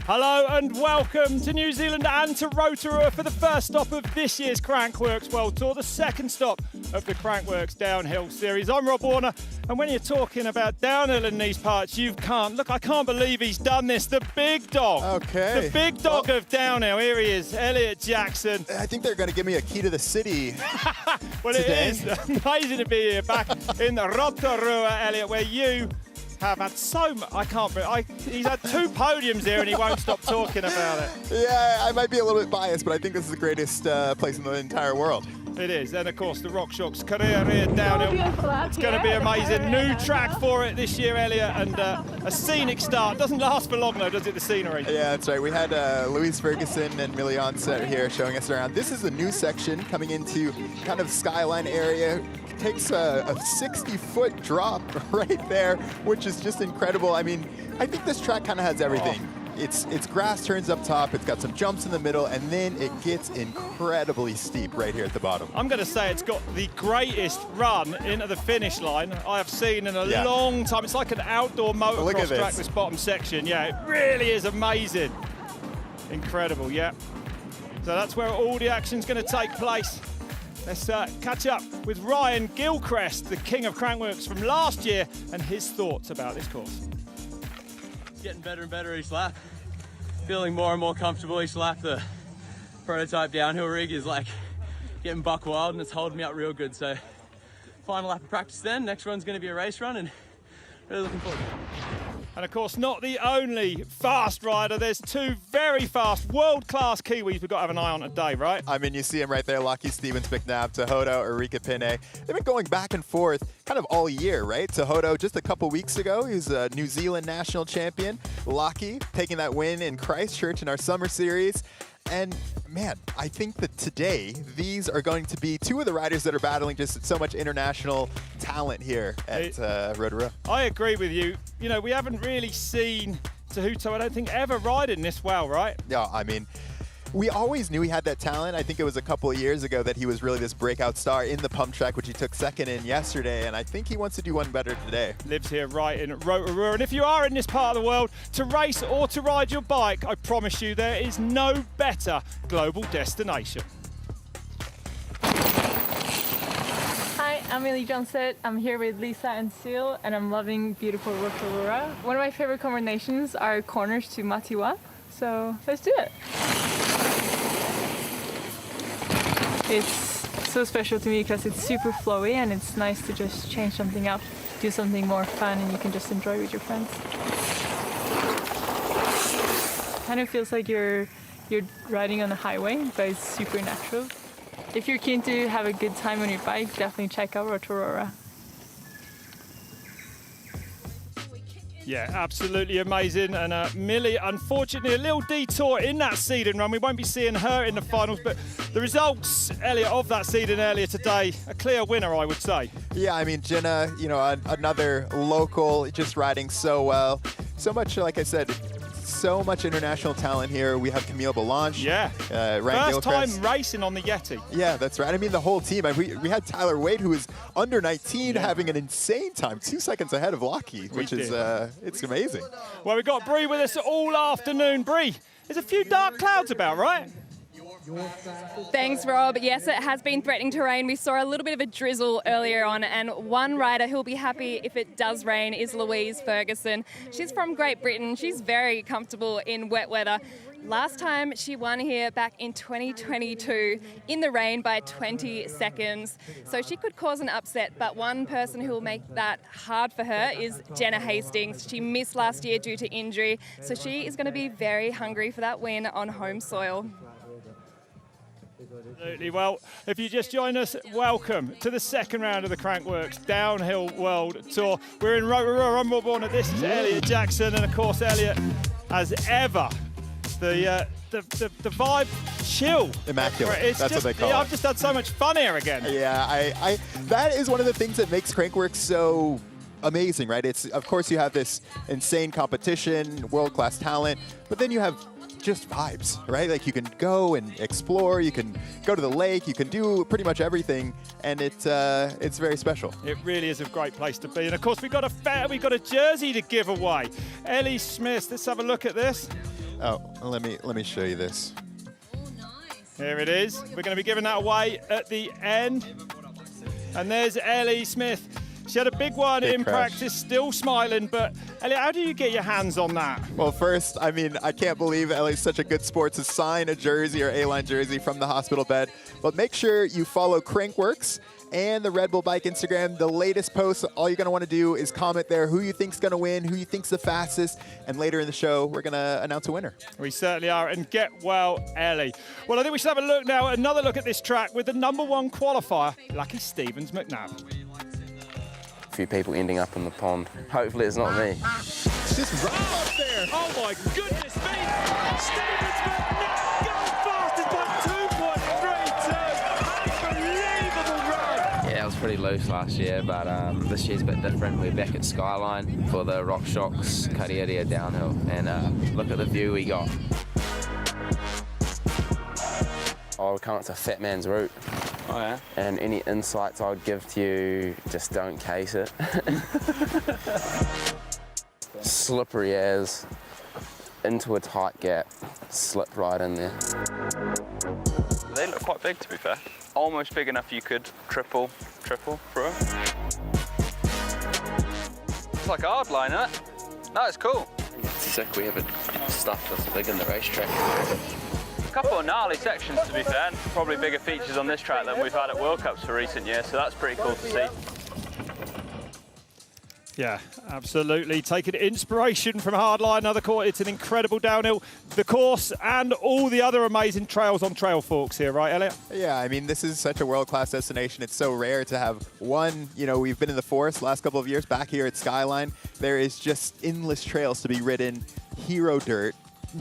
Hello and welcome to New Zealand and to Rotorua for the first stop of this year's Crankworx World Tour, the second stop of the Crankworx Downhill Series. I'm Rob Warner, and when you're talking about downhill in these parts, I can't believe he's done this. The big dog. Okay. The big dog of downhill. Here he is, Elliot Jackson. I think they're going to give me a key to the city. Well, today. It is amazing to be here back in Rotorua, Elliot, where you have had so much. He's had 2 podiums here and he won't stop talking about it. Yeah, I might be a little bit biased, but I think this is the greatest place in the entire world. It is, and of course the RockShox career here downhill. It's going to be amazing. New track for it this year, Elliot, and a scenic start. Doesn't last for long though, does it, the scenery? Yeah, that's right. We had Louise Ferguson and Millie Onset here showing us around. This is the new section coming into kind of skyline area. Takes a 60-foot drop right there, which is just incredible. I mean, I think this track kind of has everything. It's grass turns up top, it's got some jumps in the middle, and then it gets incredibly steep right here at the bottom. I'm going to say it's got the greatest run into the finish line I have seen in a long time. It's like an outdoor motocross track, this bottom section. Yeah, it really is amazing. Incredible, yeah. So that's where all the action's going to take place. Let's catch up with Ryan Gilchrist, the king of Crankworx from last year, and his thoughts about this course. Getting better and better each lap. Feeling more and more comfortable each lap. The prototype downhill rig is like getting buck wild and it's holding me up real good. So final lap of practice then. Next run's going to be a race run and really looking forward to it. And of course, not the only fast rider. There's 2 very fast, world-class Kiwis we've got to have an eye on today, right? I mean, you see him right there, Lockie Stevens McNabb, Tehodo, Erika Pine. They've been going back and forth kind of all year, right? Tehodo, just a couple weeks ago, he was a New Zealand national champion. Lockie taking that win in Christchurch in our summer series. And man, I think that today, these are going to be 2 of the riders that are battling just so much international talent here at Rotorua. I agree with you. You know, we haven't really seen Tehuto, I don't think, ever riding this well, right? Yeah, I mean, we always knew he had that talent. I think it was a couple of years ago that he was really this breakout star in the pump track, which he took second in yesterday, and I think he wants to do one better today. Lives here right in Rotorua, and if you are in this part of the world to race or to ride your bike, I promise you there is no better global destination. Hi, I'm Millie Johnson. I'm here with Lisa and Seal, and I'm loving beautiful Rotorua. One of my favorite combinations are corners to Matiwa, so let's do it. It's so special to me because it's super flowy and it's nice to just change something up, do something more fun, and you can just enjoy with your friends. Kind of feels like you're riding on a highway, but it's super natural. If you're keen to have a good time on your bike, definitely check out Rotorua. Yeah, absolutely amazing. And Millie, unfortunately, a little detour in that seeding run. We won't be seeing her in the finals, but the results, Elliot, of that seeding earlier today, a clear winner, I would say. Yeah, I mean, Jenna, you know, another local, just riding so well. So much, like I said, so much international talent here. We have Camille Belange. Yeah. Ryan First time racing on the Yeti. Yeah, that's right. I mean, the whole team. We had Tyler Wade, who was under 19, having an insane time, 2 seconds ahead of Lockie, which is it's amazing. Well, we've got Bree with us all afternoon. Bree, there's a few dark clouds about, right? Thanks, Rob. Yes, it has been threatening to rain. We saw a little bit of a drizzle earlier on, and one rider who'll be happy if it does rain is Louise Ferguson. She's from Great Britain. She's very comfortable in wet weather. Last time she won here back in 2022 in the rain by 20 seconds. So she could cause an upset, but one person who will make that hard for her is Jenna Hastings. She missed last year due to injury, so she is going to be very hungry for that win on home soil. Absolutely. Well, if you just join us, welcome to the second round of the Crankworx Downhill World Tour. We're in Rotorua. I'm Rob Warner. This is Elliot Jackson, and of course, Elliot, as ever, the vibe chill. Immaculate. It's That's just, what they call it. I've just had so much fun here again. Yeah, that is one of the things that makes Crankworx so amazing, right? It's, of course, you have this insane competition, world-class talent, but then you have just vibes, right? Like you can go and explore, you can go to the lake, you can do pretty much everything, and it's very special. It really is a great place to be. And of course, we've got a jersey to give away. Ellie Smith, let's have a look at this. Oh, let me show you this. Here it is. We're going to be giving that away at the end. And there's Ellie Smith. She had a big one in practice, still smiling, but Ellie, how do you get your hands on that? Well, first, I mean, I can't believe Ellie's such a good sport to sign a jersey or A-line jersey from the hospital bed. But make sure you follow Crankworx and the Red Bull Bike Instagram. The latest posts, all you're going to want to do is comment there who you think's going to win, who you think's the fastest, and later in the show, we're going to announce a winner. We certainly are, and get well, Ellie. Well, I think we should have a look now, another look at this track with the #1 qualifier, Lucky Stevens McNabb. Few people ending up in the pond. Hopefully it's not me. Just right up there. Oh my goodness me! Stevens McNabb goes fastest by 2.32. Unbelievable run! Yeah, it was pretty loose last year, but this year's a bit different. We're back at Skyline for the Rock Shocks Aotearoa downhill, and look at the view we got. I would come up to Fat Man's Route. Oh yeah? And any insights I would give to you, just don't case it. Slippery as, into a tight gap, slip right in there. They look quite big, to be fair. Almost big enough you could triple through. It's like a hard line, isn't it? No, it's cool. It's sick we haven't stuff this big in the racetrack. A couple of gnarly sections, to be fair, and probably bigger features on this track than we've had at World Cups for recent years, so that's pretty cool to see. Yeah, absolutely. Taking inspiration from Hardline, another course. It's an incredible downhill. The course and all the other amazing trails on Trail Forks here, right, Elliot? Yeah, I mean, this is such a world-class destination. It's so rare to have one, you know, we've been in the forest the last couple of years. Back here at Skyline, there is just endless trails to be ridden, hero dirt.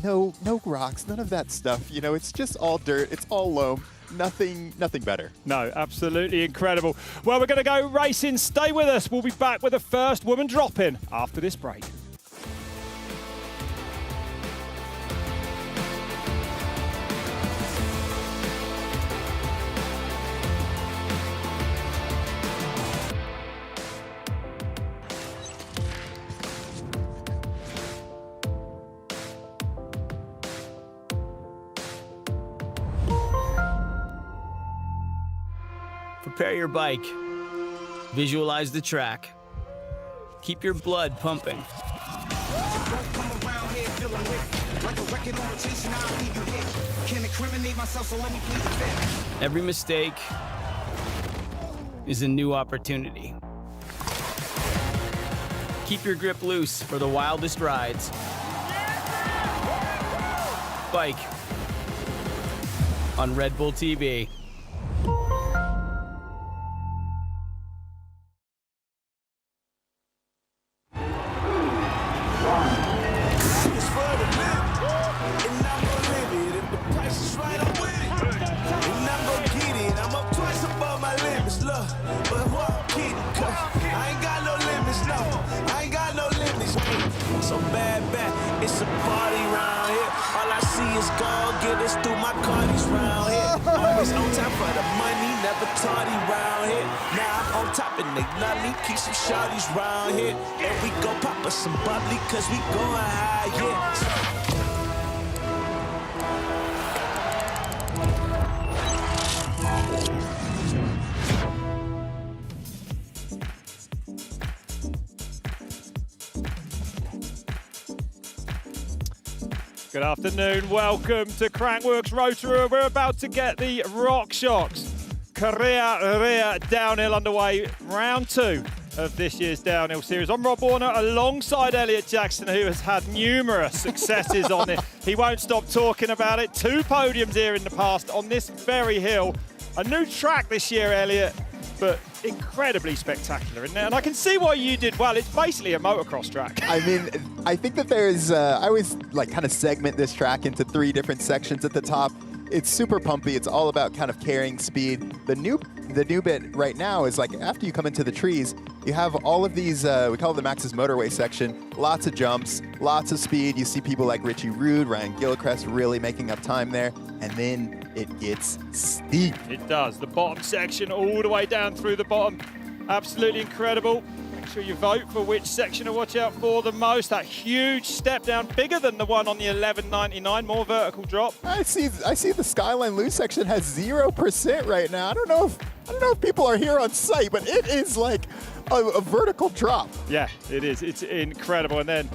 No rocks, none of that stuff. You know, it's just all dirt, it's all loam. Nothing better. No, absolutely incredible. Well, we're going to go racing. Stay with us. We'll be back with the first woman drop-in after this break. Prepare your bike. Visualize the track. Keep your blood pumping. Every mistake is a new opportunity. Keep your grip loose for the wildest rides. Bike on Red Bull TV. Keep some shawties round here, and we go pop us some bubbly, cause we going high, yeah. Good afternoon, welcome to Crankworx Rotorua. We're about to get the Rock Shocks Career downhill underway, round 2 of this year's downhill series. I'm Rob Warner alongside Elliot Jackson, who has had numerous successes on it. He won't stop talking about it. 2 podiums here in the past on this very hill. A new track this year, Elliot, but incredibly spectacular, isn't it? And I can see why you did well. It's basically a motocross track. I mean, I think that there's, I always like kind of segment this track into 3 different sections at the top. It's super pumpy. It's all about kind of carrying speed. The new bit right now is like after you come into the trees, you have all of these, we call it the Max's Motorway section, lots of jumps, lots of speed. You see people like Richie Rude, Ryan Gilchrist really making up time there, and then it gets steep. It does. The bottom section all the way down through the bottom. Absolutely incredible. Make sure you vote for which section to watch out for the most. That huge step down, bigger than the one on the 11.99, more vertical drop. I see the Skyline loose section has 0% right now. I don't know if people are here on site, but it is like a vertical drop. Yeah, it is. It's incredible. And then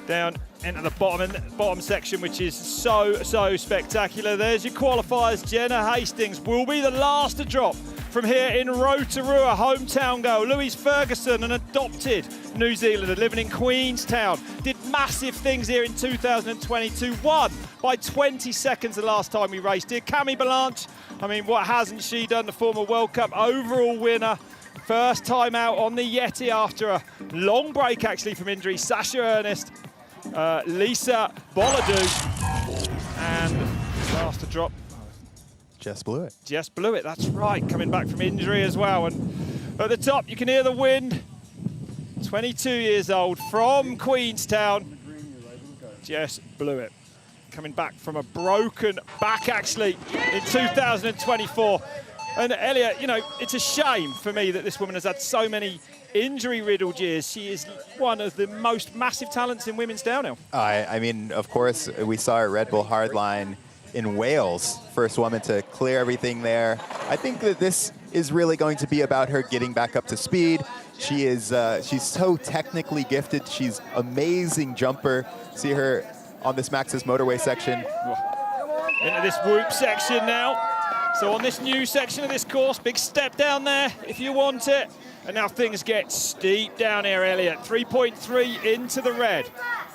down into the bottom section, which is so spectacular. There's your qualifiers. Jenna Hastings will be the last to drop from here in Rotorua, hometown girl. Louise Ferguson, an adopted New Zealander living in Queenstown, did massive things here in 2022. Won by 20 seconds the last time we raced here. Camille Blanche, I mean, what hasn't she done? The former World Cup overall winner. First time out on the Yeti after a long break, actually, from injury. Sasha Ernest, Lisa Boladu, and last to drop. Jess blew it. Jess blew it, that's right. Coming back from injury as well. And at the top, you can hear the wind. 22 years old from Queenstown. Jess blew it. Coming back from a broken back, actually, in 2024. And Elliot, you know, it's a shame for me that this woman has had so many injury-riddled years. She is one of the most massive talents in women's downhill. I mean, of course, we saw her at Red Bull Hardline in Wales, first woman to clear everything there. I think that this is really going to be about her getting back up to speed. She is, she's so technically gifted. She's amazing jumper. See her on this Maxxis motorway section. Into this whoop section now. So on this new section of this course, big step down there if you want it. And now things get steep down here, Elliot. 3.3 into the red.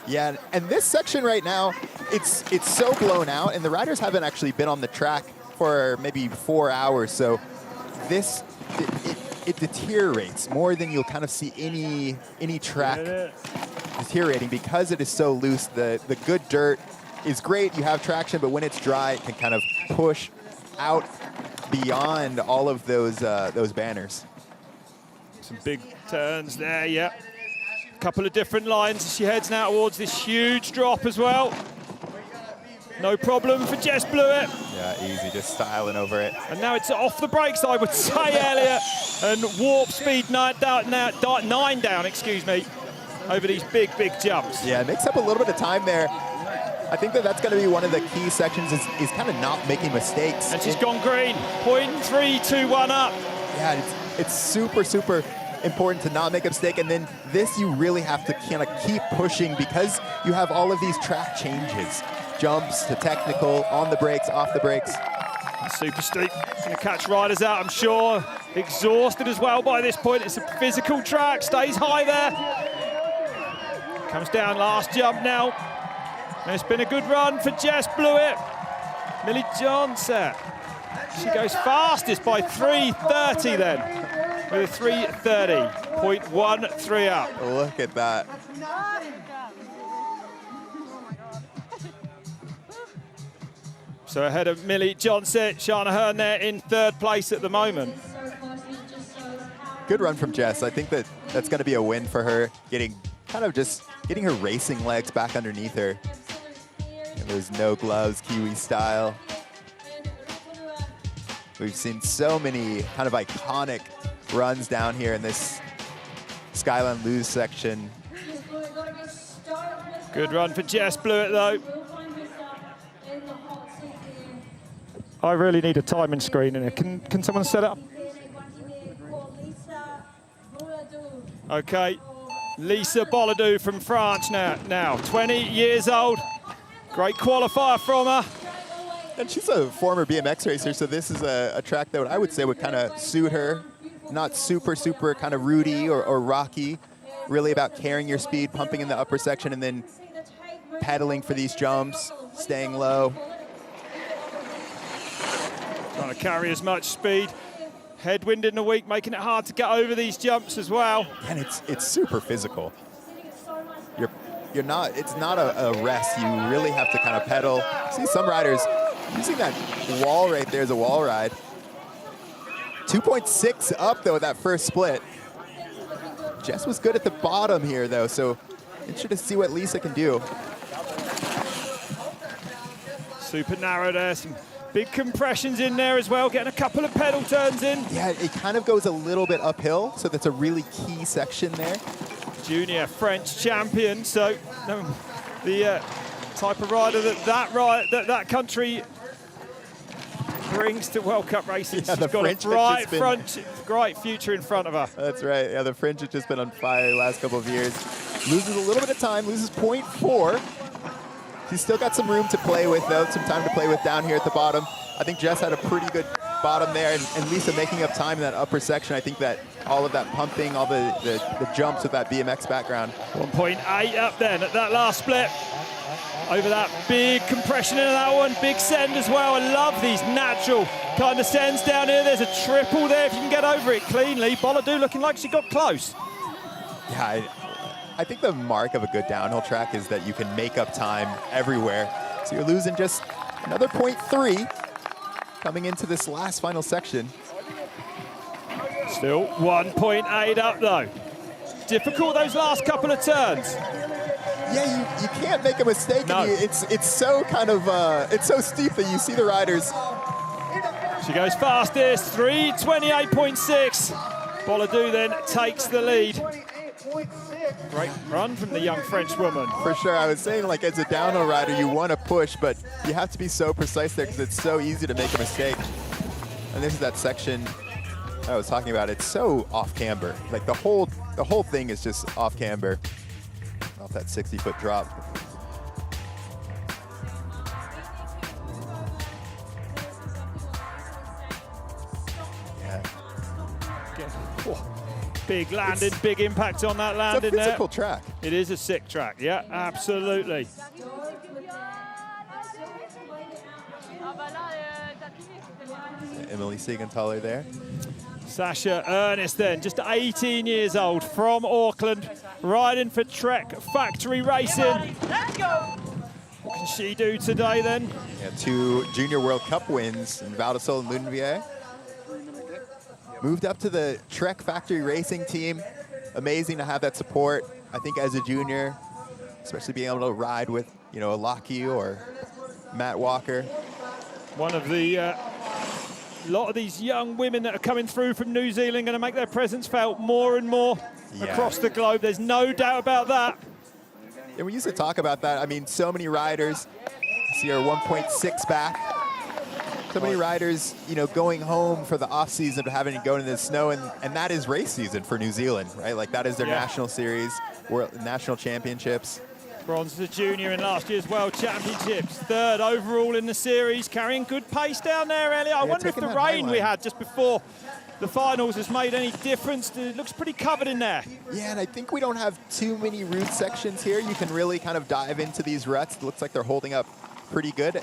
Yeah, and this section right now, it's so blown out, and the riders haven't actually been on the track for maybe 4 hours. So this, it deteriorates more than you'll kind of see any track deteriorating because it is so loose. The good dirt is great. You have traction, but when it's dry, it can kind of push out beyond all of those banners. Some big turns there, yeah. Couple of different lines. She heads now towards this huge drop as well. No problem for Jess Blewett. Yeah, easy, just styling over it. And now it's off the brakes, I would say, Elliot. And warp speed 9 down, excuse me, over these big jumps. Yeah, it makes up a little bit of time there. I think that's going to be one of the key sections is kind of not making mistakes. And she's gone green. 0.321 up. Yeah, it's super important to not make a mistake. And then this, you really have to kind of keep pushing because you have all of these track changes. Jumps to technical, on the brakes, off the brakes. Super steep. Going to catch riders out, I'm sure. Exhausted as well by this point. It's a physical track. Stays high there. Comes down last jump now. And it's been a good run for Jess Blewett. Millie Johnson. She goes fastest by 3:30 then. With a 3:30.13 up. Look at that. So ahead of Millie Johnson, Shana Hearn there in third place at the moment. Good run from Jess. I think that's going to be a win for her, getting her racing legs back underneath her. And those no gloves, Kiwi style. We've seen so many kind of iconic runs down here in this Skyline Lose section. Good run for Jess Blewett though. I really need a timing screen in here. Can someone set it up? Okay, Lisa Boladu from France now 20 years old. Great qualifier from her. And she's a former BMX racer, so this is a track that I would say would kind of suit her. Not super kind of rooty or rocky. Really about carrying your speed, pumping in the upper section, and then pedaling for these jumps, staying low. Trying to carry as much speed. Headwind in the week, making it hard to get over these jumps as well. And it's super physical. You're not, it's not a rest. You really have to kind of pedal. See some riders using that wall right there as a wall ride. 2.6 up though, that first split. Jess was good at the bottom here though, so interested to see what Lisa can do. Super narrow there, some Big compressions in there as well, getting a couple of pedal turns in. Yeah, it kind of goes a little bit uphill, so that's a really key section there. Junior French champion, so the type of rider that country brings to World Cup racing. Yeah, She's got a bright future in front of her. That's right. Yeah, the French have just been on fire the last couple of years. Loses a little bit of time, loses 0.4. She's still got some room to play with, though, some time to play with down here at the bottom. I think Jess had a pretty good bottom there, and Lisa making up time in that upper section. I think that all of that pumping, all the jumps with that BMX background. 1.8 up then at that last split. Over that big compression into that one, big send as well. I love these natural kind of sends down here. There's a triple there if you can get over it cleanly. Boladu looking like she got close. Yeah, I think the mark of a good downhill track is that you can make up time everywhere. So you're losing just another 0.3 coming into this last final section. Still 1.8 up though. Difficult those last couple of turns. Yeah, you can't make a mistake. No. It's so kind of it's so steep that you see the riders. She goes fastest, 3:28.6. Boladu then takes the lead. Great run from the young French woman. For sure, I was saying, like, as a downhill rider, you want to push, but you have to be so precise there because it's so easy to make a mistake. And this is that section I was talking about. It's so off camber. Like the whole thing is just off camber. Off that 60-foot drop. Yeah. Oh, big landing, big impact on that landing there. It's a physical track. It is a sick track, yeah, absolutely. Emily Siegenthaler there. Sasha Ernest then, just 18 years old, from Auckland, riding for Trek Factory Racing. Let's go! What can she do today then? Yeah, 2 Junior World Cup wins in Val di Sole and Luneville. Moved up to the Trek Factory Racing team. Amazing to have that support. I think as a junior, especially being able to ride with, you know, a Lockie or Matt Walker. One of the lot of these young women that are coming through from New Zealand going to make their presence felt more and more across the globe. There's no doubt about that. And we used to talk about that. I mean, so many riders. See our 1.6 back. So many riders, you know, going home for the off season, but having to go into the snow, and that is race season for New Zealand, right? Like that is their national series, world national championships. Bronze as a junior in last year's World Championships. 3rd overall in the series, carrying good pace down there, Elliot. I wonder if the rain we had just before the finals has made any difference. It looks pretty covered in there. Yeah, and I think we don't have too many route sections here. You can really kind of dive into these ruts. It looks like they're holding up pretty good.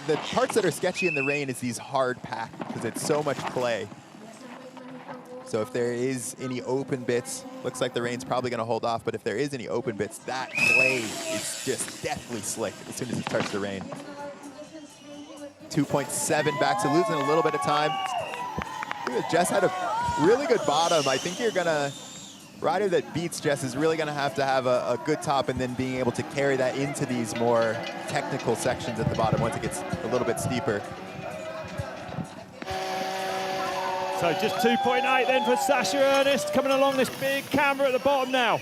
The parts that are sketchy in the rain is these hard pack because it's so much clay. So if there is any open bits, looks like the rain's probably going to hold off, but if there is any open bits, that clay is just deathly slick as soon as it starts to rain. 2.7 back, so losing a little bit of time. Jess had a really good bottom. I think you're going to, rider that beats Jess is really going to have a good top and then being able to carry that into these more technical sections at the bottom once it gets a little bit steeper. So just 2.8 then for Sasha Ernest, coming along this big camber at the bottom now.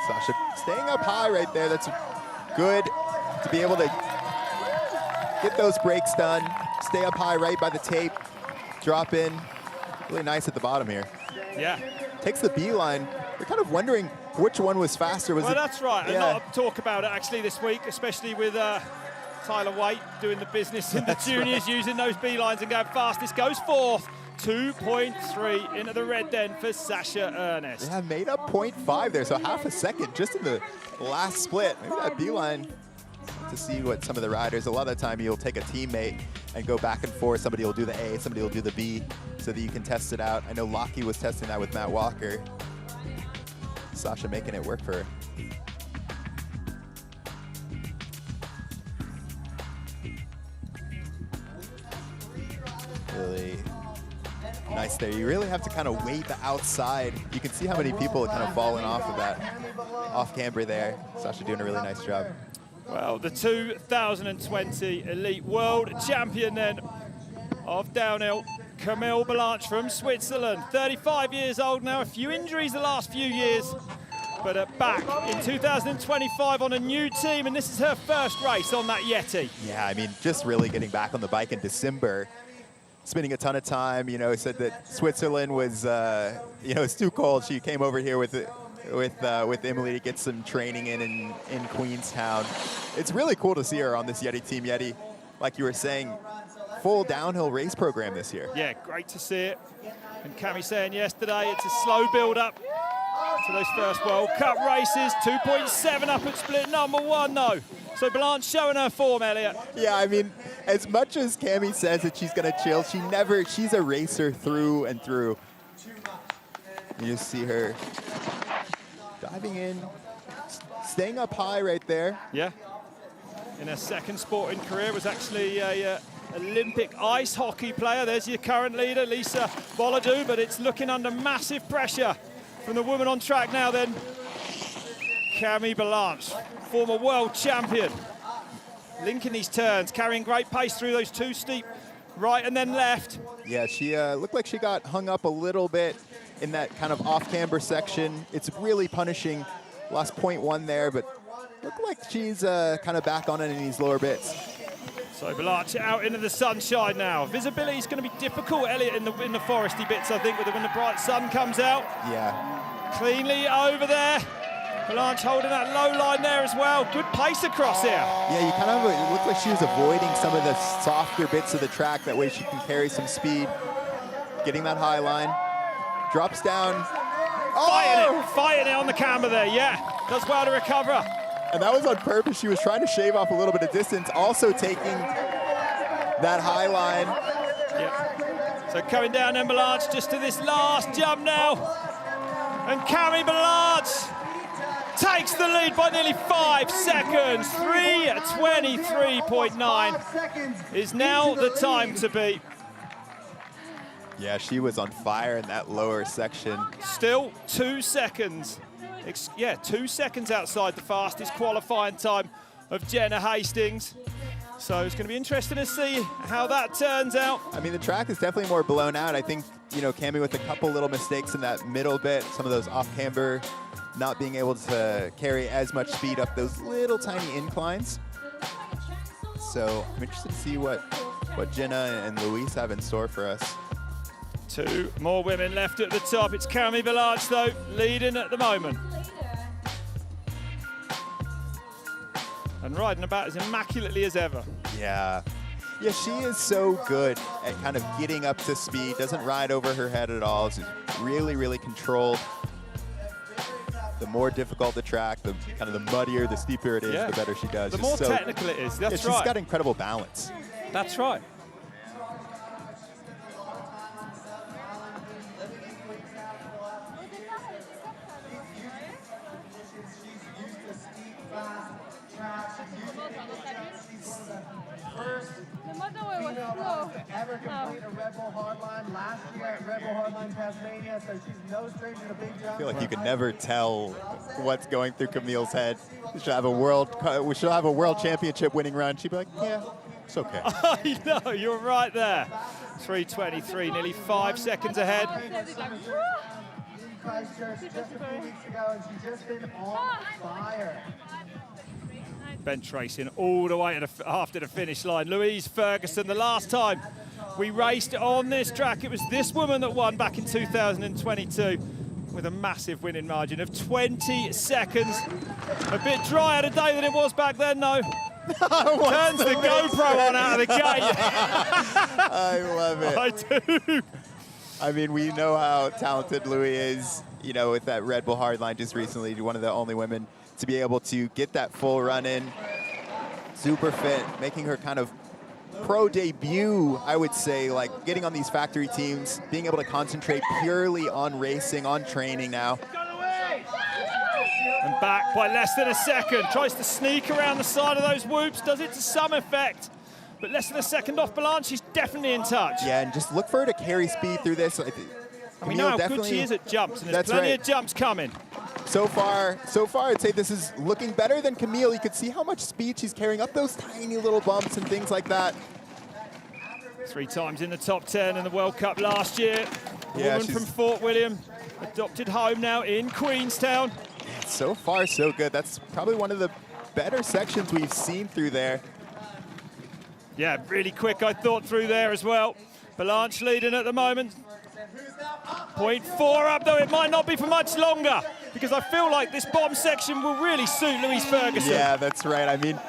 Sasha staying up high right there. That's good to be able to get those breaks done, stay up high right by the tape, drop in. Really nice at the bottom here. Yeah. Takes the beeline. We're kind of wondering which one was faster. Was well, it? That's right. Yeah. A lot of talk about it actually this week, especially with Tyler Waite doing the business in the juniors, using those beelines and going fastest. Goes 4th, 2.3 into the red den for Sasha Ernest. Yeah, made up 0.5 there, so half a second just in the last split. Maybe that beeline to see what some of the riders, a lot of the time you'll take a teammate and go back and forth. Somebody will do the A, somebody will do the B, so that you can test it out. I know Lockie was testing that with Matt Walker. Sasha making it work for her. Really nice there. You really have to kind of wait the outside. You can see how many people are kind of falling off of that off camber there. Sasha doing a really nice job. Well, the 2020 Elite World Champion then of downhill, Camille Blanche from Switzerland. 35 years old now, a few injuries the last few years, but back in 2025 on a new team, and this is her first race on that Yeti. Yeah, I mean, just really getting back on the bike in December, spending a ton of time, you know, said that Switzerland was, you know, it's too cold. She came over here with Emily to get some training in Queenstown. It's really cool to see her on this Yeti Team Yeti, like you were saying, full downhill race program this year. Yeah, great to see it. And Cami saying yesterday, it's a slow build-up to those first World Cup races. 2.7 up at split number 1, though. So Blanche showing her form, Elliot. Yeah, I mean, as much as Cami says that she's going to chill, she's a racer through and through. You just see her diving in, staying up high right there. Yeah. In her second sporting career, was actually a Olympic ice hockey player. There's your current leader, Lisa Volodou, but it's looking under massive pressure from the woman on track now then. Cami Blanche, former world champion. Linking these turns, carrying great pace through those 2 steep right and then left. Yeah, she looked like she got hung up a little bit in that kind of off-camber section. It's really punishing. Lost 0.1 there, but looked like she's kind of back on it in these lower bits. So Blanche out into the sunshine now. Visibility is going to be difficult, Elliot, in the foresty bits, I think, when the bright sun comes out. Yeah. Cleanly over there. Blanche holding that low line there as well. Good pace across here. Yeah, you kind of, it looked like she was avoiding some of the softer bits of the track. That way she can carry some speed. Getting that high line. Drops down. Fighting it on the camber there, yeah. Does well to recover. And that was on purpose. She was trying to shave off a little bit of distance, also taking that high line. Yeah. So coming down then Blanche just to this last jump now. And Cami Blanche takes the lead by nearly 5 seconds. 3:23.9 is now the time to beat. Yeah, she was on fire in that lower section. Still 2 seconds. 2 seconds outside the fastest qualifying time of Jenna Hastings. So it's going to be interesting to see how that turns out. I mean, the track is definitely more blown out. I think, you know, Cami with a couple little mistakes in that middle bit, some of those off-camber, not being able to carry as much speed up those little tiny inclines. So I'm interested to see what Jenna and Louise have in store for us. 2 more women left at the top. It's Cami Blanche, though, leading at the moment. And riding about as immaculately as ever. Yeah. Yeah, she is so good at kind of getting up to speed, doesn't ride over her head at all. She's really, really controlled. The more difficult the track, the kind of the muddier, the steeper it is, the better she does. The more technical it is, that's right. She's got incredible balance. That's right. Ever complete a Red Bull Hardline last year at Red Bull Hardline Tasmania, so she's no stranger to big jumps. I feel like you can never tell what's going through Camille's head. We should have a world championship winning run. She'd be like, yeah, it's okay. I know, you're right there. 3:23, nearly 5 seconds ahead. Christchurch just a few weeks ago, and she's just been on fire. Bench racing all the way after the finish line. Louise Ferguson, the last time we raced on this track, it was this woman that won back in 2022 with a massive winning margin of 20 seconds. A bit drier today than it was back then, though. Turns the GoPro on out of the gate. I love it. I do. I mean, we know how talented Louis is, you know, with that Red Bull Hardline just recently, one of the only women to be able to get that full run in. Super fit, making her kind of pro debut, I would say, like getting on these factory teams, being able to concentrate purely on racing, on training now. And back by less than a second. Tries to sneak around the side of those whoops, does it to some effect. But less than a second off Blanche, she's definitely in touch. Yeah, and just look for her to carry speed through this. We know how good she is at jumps, and there's plenty of jumps coming. So far, I'd say this is looking better than Camille. You could see how much speed she's carrying up those tiny little bumps and things like that. 3 times in the top 10 in the World Cup last year. Yeah, Woman from Fort William, adopted home now in Queenstown. So far, so good. That's probably one of the better sections we've seen through there. Yeah, really quick, I thought, through there as well. Balanche leading at the moment. 0.4 up, though it might not be for much longer, because I feel like this bottom section will really suit Louise Ferguson. Yeah, that's right. I mean,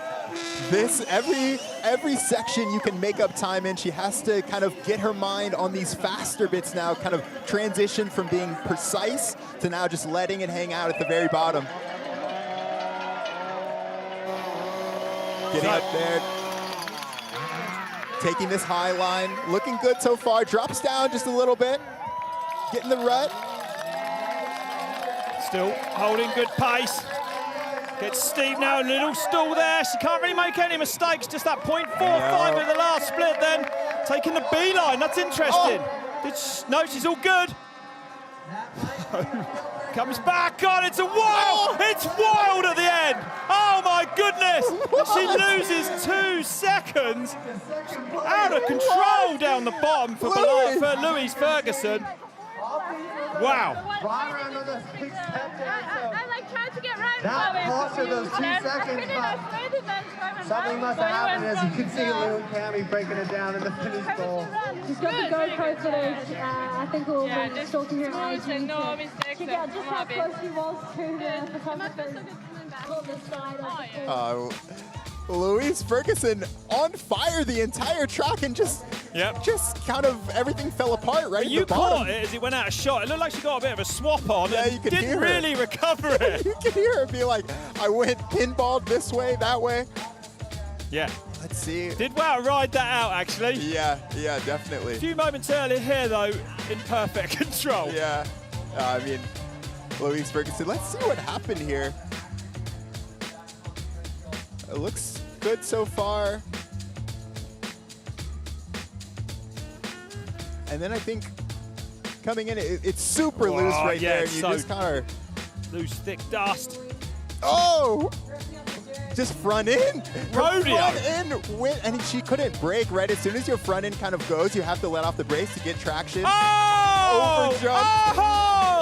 every section you can make up time in. She has to kind of get her mind on these faster bits now, kind of transition from being precise to now just letting it hang out at the very bottom. Getting up there, taking this high line, looking good so far, drops down just a little bit, getting the rut. Still holding good pace. Gets steep now, a little stall there. She can't really make any mistakes, just that 0.45 at the last split then. Taking the B line, that's interesting. No, she's all good. Comes back on, it's a wild, it's wild at the end. Oh my goodness, she loses 2 seconds. Out of control down the bottom for Louise Ferguson. Wow. I like tried to get right That cost her those 2 seconds, but something must have happened, as you can see Lou and Cammy breaking it down in the finish goal. She's got the GoPro footage. I think we'll be stalking her on IG. No mistakes. Check out just how close she was to the photographers on the side of the Louise Ferguson on fire the entire track, and just kind of everything fell apart right at the bottom. Caught it as it went out of shot. It looked like she got a bit of a swap on. Yeah, you could hear didn't her. really recover it. You could hear her be like, I went pinballed this way, that way. Yeah. Let's see. Did well ride that out, actually. Yeah, definitely. A few moments earlier here, though, in perfect control. Yeah. I mean, Louise Ferguson, let's see what happened here. It looks good so far. And then I think coming in, it's super loose right there. And you just kind of loose, thick dust. Oh! Just front in. Rodeo. Front in went, and she couldn't brake right as soon as your front end kind of goes. You have to let off the brakes to get traction. Oh! Over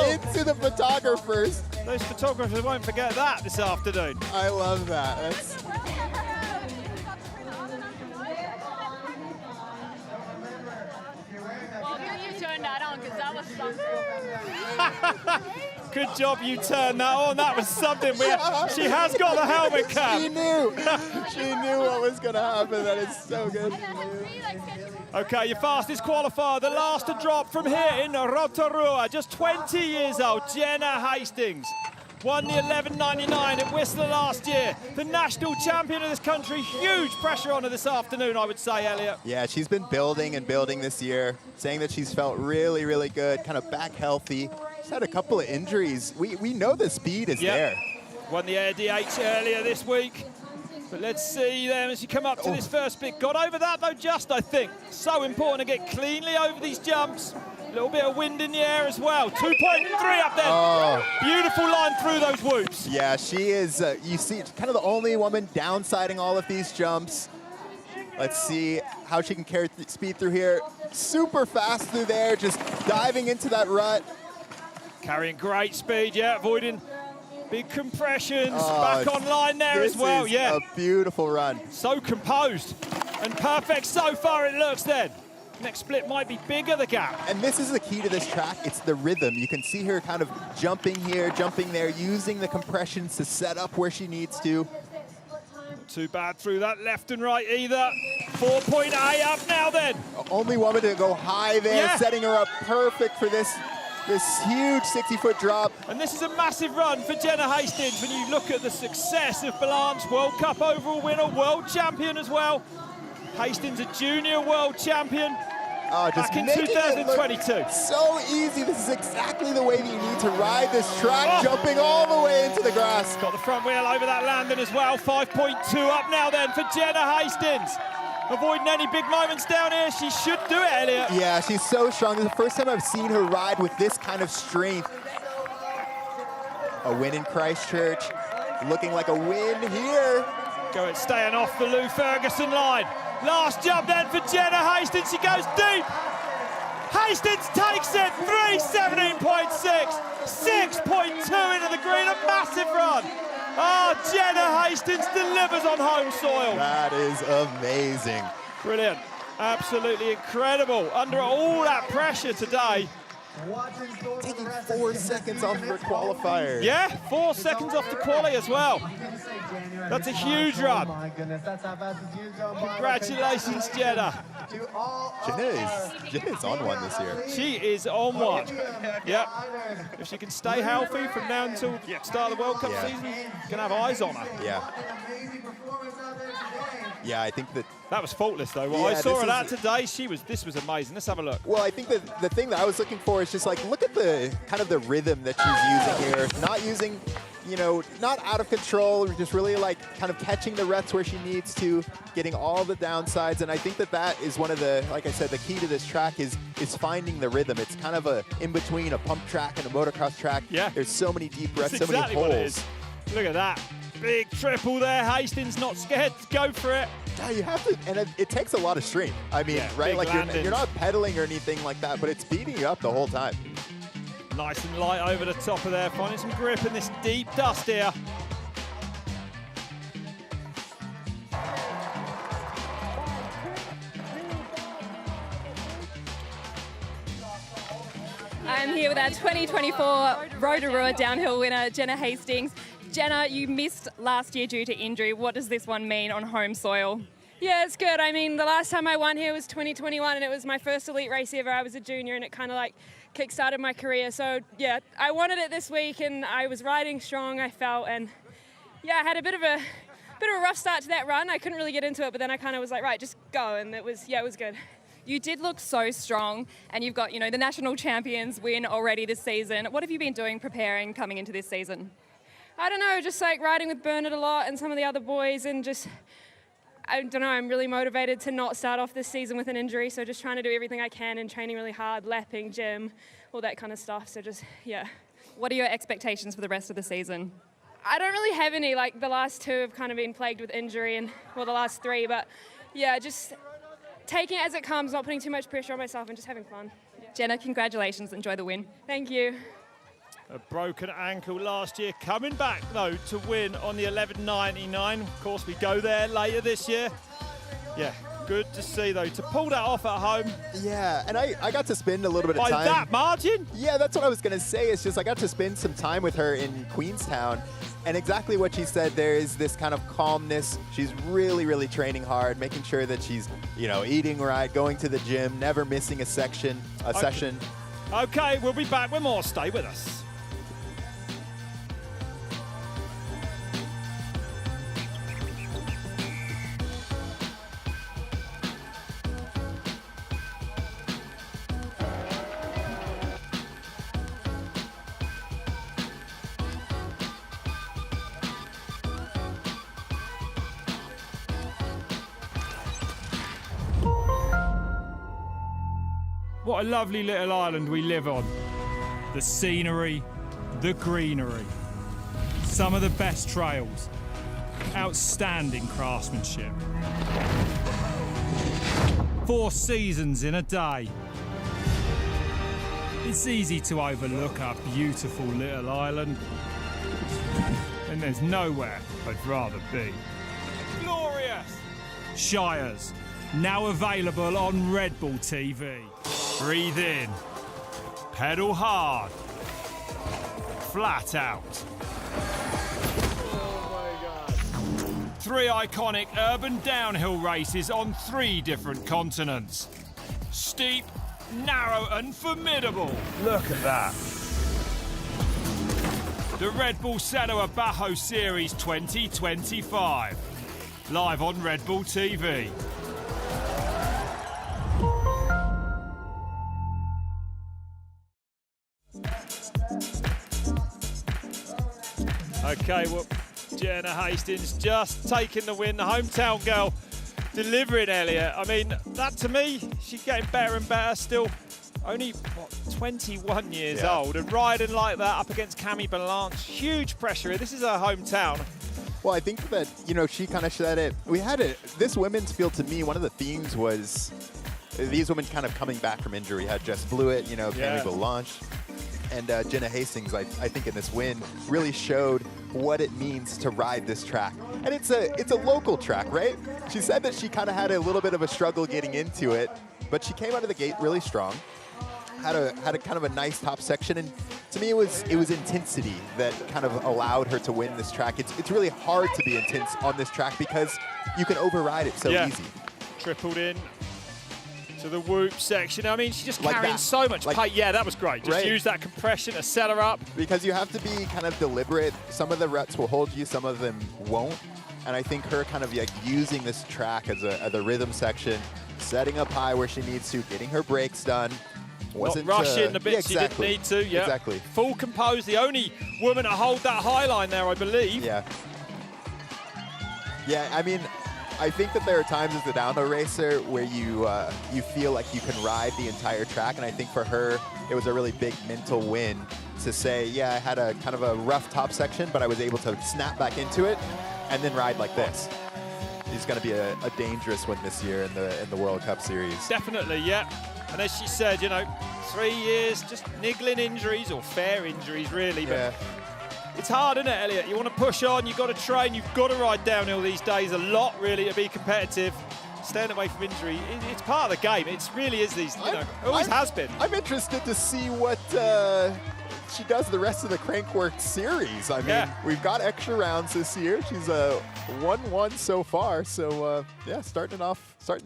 jump into the photographers. Those photographers won't forget that this afternoon. I love that. That's You turned that on because that was something. Good job you turned that on. That was something. She has got the helmet cap. She knew. She knew what was going to happen. That is so good. Okay, your fastest qualifier, the last to drop from here in Rotorua, just 20 years old, Jenna Hastings. Won the 11.99 at Whistler last year. The national champion of this country. Huge pressure on her this afternoon, I would say, Elliot. Yeah, she's been building and building this year, saying that she's felt really, really good, kind of back healthy. She's had a couple of injuries. We know the speed is there. Won the ADH earlier this week. But let's see them as you come up to this first bit. Got over that, though, just, I think. So important to get cleanly over these jumps. A little bit of wind in the air as well. 2.3 up there. Oh. Beautiful line through those whoops. Yeah, she is, you see, kind of the only woman downsiding all of these jumps. Let's see how she can carry speed through here. Super fast through there, just diving into that rut. Carrying great speed, avoiding big compressions. Back online there as well, a beautiful run. So composed and perfect so far it looks then. Next split might be bigger, the gap. And this is the key to this track. It's the rhythm. You can see her kind of jumping here, jumping there, using the compressions to set up where she needs to. Not too bad through that left and right either. 4.8 up now then. Only woman to go high there, setting her up perfect for this huge 60-foot drop. And this is a massive run for Jenna Hastings when you look at the success of Balanche, World Cup overall winner, world champion as well. Hastings, a junior world champion. Just back in making 2022. It look so easy. This is exactly the way that you need to ride this track, jumping all the way into the grass. Got the front wheel over that landing as well. 5.2 up now then for Jenna Hastings. Avoiding any big moments down here. She should do it, Elliot. Yeah, she's so strong. This is the first time I've seen her ride with this kind of strength. a win in Christchurch, looking like a win here. It's staying off the Lou Ferguson line. Last jump then for Jenna Hastings. She goes deep. Hastings takes it. 3:17.6. 6.2 into the green. A massive run. Oh, Jenna Hastings delivers on home soil. That is amazing. Brilliant. Absolutely incredible. Under all that pressure today. Taking 4 seconds off her qualifier. Yeah, 4 seconds off the quali as well. That's a huge run. Congratulations, Jenna. Jenna is on one this year. She is on one. Yep. If she can stay healthy from now until start of the World Cup season, can have eyes on her. Yeah. Yeah, I think that was faultless though. Well, I saw her that today. This was amazing. Let's have a look. Well, I think that the thing that I was looking for is just like, look at the kind of the rhythm that she's using here. Not using, you know, not out of control, just really like kind of catching the ruts where she needs to, getting all the downsides. And I think that that is one of the, like I said, the key to this track is finding the rhythm. It's kind of a in between a pump track and a motocross track. Yeah. There's so many deep ruts, That's so many exactly what it holes. is. Look at that. Big triple there. Hastings not scared to go for it. Yeah, you have to, and it takes a lot of strain. I mean, right? Like you're not pedaling or anything like that, but it's beating you up the whole time. Nice and light over the top of there, finding some grip in this deep dust here. I'm here with our 2024 Rotorua downhill winner, Jenna Hastings. Jenna, you missed last year due to injury. What does this one mean on home soil? Yeah, it's good. I mean, the last time I won here was 2021, and it was my first elite race ever. I was a junior, and it kind of like kick-started my career. So, yeah, I wanted it this week, and I was riding strong, I felt. And, yeah, I had a bit of a rough start to that run. I couldn't really get into it, but then I kind of was like, right, just go. And it was good. You did look so strong, and you've got, you know, the national champions win already this season. What have you been doing preparing coming into this season? I don't know, just like riding with Bernard a lot and some of the other boys, and just, I don't know, I'm really motivated to not start off this season with an injury, so just trying to do everything I can and training really hard, lapping, gym, all that kind of stuff, so just, yeah. What are your expectations for the rest of the season? I don't really have any, like the last two have kind of been plagued with injury, and, well, the last three, but yeah, just taking it as it comes, not putting too much pressure on myself and just having fun. Yeah. Jenna, congratulations, enjoy the win. Thank you. A broken ankle last year, coming back though to win on the 11.99. Of course, we go there later this year. Yeah, good to see though, to pull that off at home. Yeah, and I got to spend a little bit of time. By that margin? Yeah, that's what I was gonna say. It's just I got to spend some time with her in Queenstown, and exactly what she said, there is this kind of calmness. She's really, really training hard, making sure that she's, you know, eating right, going to the gym, never missing a session. Okay, we'll be back with more. Stay with us. What a lovely little island we live on. The scenery, the greenery, some of the best trails, outstanding craftsmanship. 4 seasons in a day. It's easy to overlook our beautiful little island, and there's nowhere I'd rather be. Glorious! Shires, now available on Red Bull TV. Breathe in, pedal hard, flat out. Oh my God. 3 iconic urban downhill races on 3 different continents. Steep, narrow and formidable. Look at that. The Red Bull Cenoa Bajo Series 2025. Live on Red Bull TV. Okay, well, Jenna Hastings just taking the win, the hometown girl delivering, Elliot. I mean, that to me, she's getting better and better, still only, what, 21 years old, and riding like that up against Camille Blanche, huge pressure here. This is her hometown. Well, I think that, you know, she kind of said it. We had this women's field, to me, one of the themes was these women kind of coming back from injury. Had Jess Blewett, you know, Camille Blanche, and Jenna Hastings, I think in this win, really showed what it means to ride this track. And it's a local track, right? She said that she kind of had a little bit of a struggle getting into it, but she came out of the gate really strong. Had a kind of a nice top section, and to me it was intensity that kind of allowed her to win this track. It's really hard to be intense on this track because you can override it so easy. Tripled in to the whoop section. I mean, she's just carrying so much pace. Yeah, that was great. Just use that compression to set her up. Because you have to be kind of deliberate. Some of the ruts will hold you, some of them won't. And I think her kind of like using this track as a rhythm section, setting up high where she needs to, getting her breaks done. Not rushing the bits she didn't need to. Yeah, exactly. Full composed. The only woman to hold that high line there, I believe. Yeah. Yeah, I mean, I think that there are times as a downhill racer where you feel like you can ride the entire track, and I think for her, it was a really big mental win to say, yeah, I had a kind of a rough top section, but I was able to snap back into it and then ride like this. It's going to be a dangerous one this year in the World Cup Series. Definitely, yeah. And as she said, you know, 3 years, just niggling injuries, or fair injuries, really. But it's hard, isn't it, Elliot? You want to push on, you've got to train, you've got to ride downhill these days a lot, really, to be competitive. Staying away from injury, it's part of the game. It really is these, you know, always has been. I'm interested to see what she does the rest of the Crankworx series. I mean, we've got extra rounds this year. She's 1-1 so far. So, yeah, starting the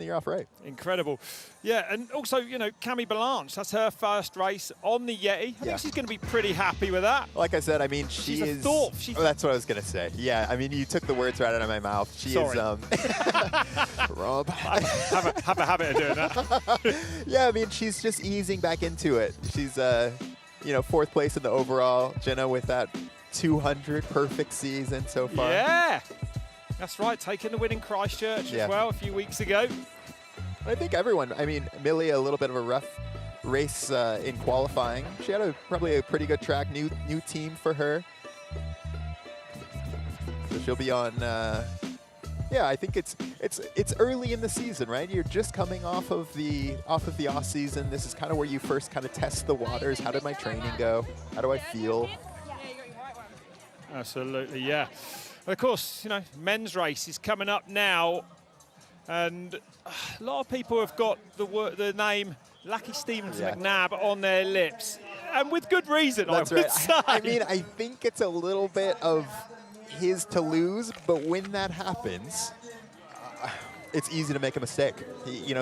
year off right. Incredible. Yeah, and also, you know, Camille Blanche, that's her first race on the Yeti. I think she's going to be pretty happy with that. Like I said, I mean, she's a thought. That's what I was going to say. Yeah, I mean, you took the words right out of my mouth. She is, Rob. have a habit of doing that. Yeah, I mean, she's just easing back into it. She's, you know, 4th place in the overall. Jenna with that 200 perfect season so far. Yeah, that's right. Taking the win in Christchurch as well a few weeks ago. I think everyone, I mean, Millie, a little bit of a rough race in qualifying. She had probably a pretty good track, new team for her. So she'll be on, yeah, I think it's early in the season, right? You're just coming off of the off season. This is kind of where you first kind of test the waters. How did my training go? How do I feel? Absolutely, yeah. And of course, you know, men's race is coming up now. And a lot of people have got the name Lucky Stevens McNabb on their lips. And with good reason, That's I would say. I mean, I think it's a little bit of his to lose, but when that happens, it's easy to make a mistake. He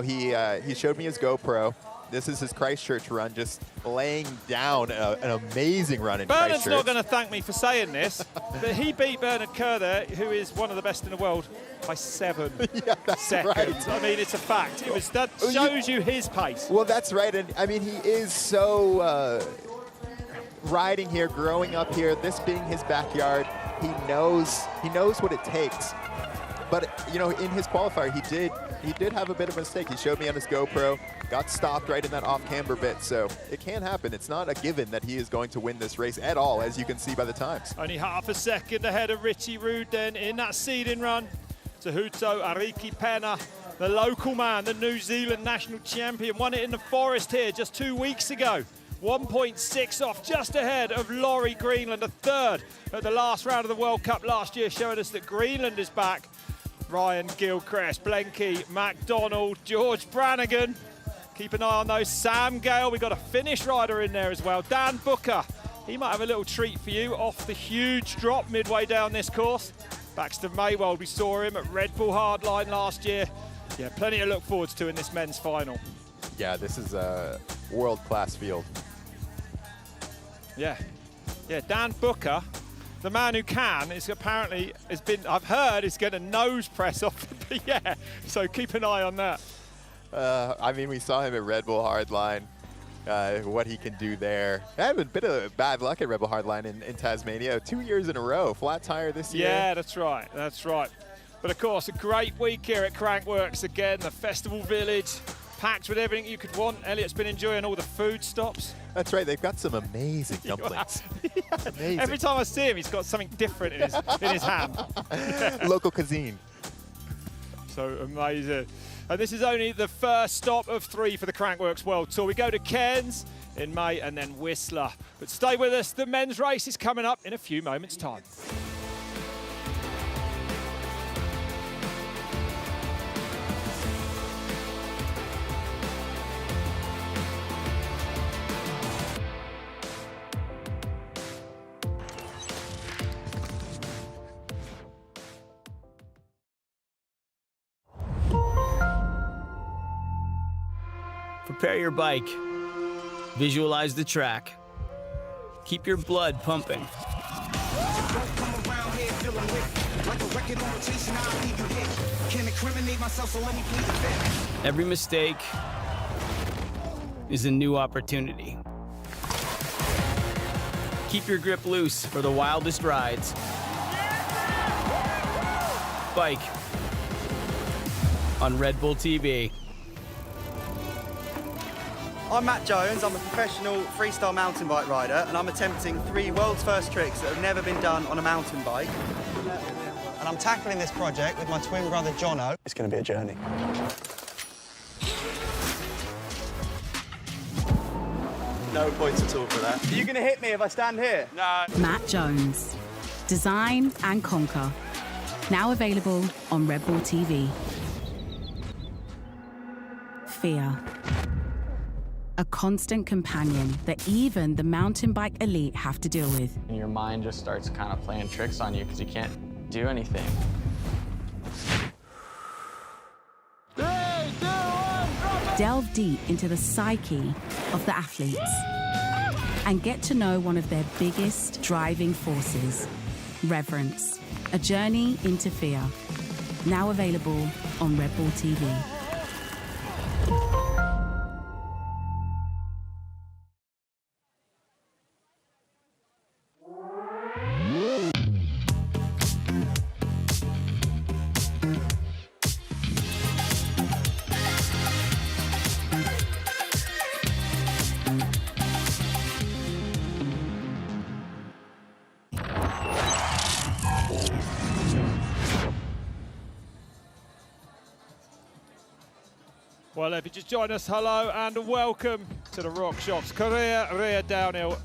showed me his GoPro. This is his Christchurch run, just laying down an amazing run in Bernard's Christchurch. not going to thank me for saying this, but he beat Bernard Kerr there, who is one of the best in the world, by 7 seconds. Right. I mean, it's a fact. That shows you his pace. Well, that's right. And I mean, he is so riding here, growing up here, this being his backyard. He knows what it takes. But, you know, in his qualifier, he did have a bit of a mistake. He showed me on his GoPro, got stopped right in that off-camber bit. So it can happen. It's not a given that he is going to win this race at all, as you can see by the times. Only half a second ahead of Richie Ruden in that seeding run. Tahuto Ariki Pena, the local man, the New Zealand national champion, won it in the forest here just 2 weeks ago. 1.6 off, just ahead of Laurie Greenland, a 3rd at the last round of the World Cup last year, showing us that Greenland is back. Ryan Gilchrist, Blenky, MacDonald, George Brannigan. Keep an eye on those. Sam Gale, we've got a Finnish rider in there as well. Dan Booker, he might have a little treat for you off the huge drop midway down this course. Baxter Maywold, we saw him at Red Bull Hardline last year. Yeah, plenty to look forward to in this men's final. Yeah, this is a world-class field. Yeah, Dan Booker, the man who can, is apparently I've heard, is going to nose press off the air. So keep an eye on that. I mean, we saw him at Red Bull Hardline. What he can do there. I have a bit of bad luck at Red Bull Hardline in Tasmania. 2 years in a row, flat tire this year. Yeah, that's right. But of course, a great week here at Crankworx again. The Festival Village packed with everything you could want. Elliot's been enjoying all the food stops. That's right. They've got some amazing dumplings. Amazing. Every time I see him, he's got something different in his hand. Local cuisine. So amazing. And this is only the first stop of 3 for the Crankworx World Tour. We go to Cairns in May and then Whistler. But stay with us. The men's race is coming up in a few moments' time. Prepare your bike. Visualize the track. Keep your blood pumping. Every mistake is a new opportunity. Keep your grip loose for the wildest rides. Bike on Red Bull TV. I'm Matt Jones, I'm a professional freestyle mountain bike rider and I'm attempting 3 world's first tricks that have never been done on a mountain bike. And I'm tackling this project with my twin brother Jono. It's going to be a journey. No points at all for that. Are you going to hit me if I stand here? No. Matt Jones, Design and Conquer. Now available on Red Bull TV. Fear. A constant companion that even the mountain bike elite have to deal with. And your mind just starts kind of playing tricks on you because you can't do anything. 3, 2, 1, drop it! Delve deep into the psyche of the athletes and get to know one of their biggest driving forces, reverence. A journey into fear. Now available on Red Bull TV. Well, if you just joined us, hello and welcome to the Rock Shops Career Rear Downhill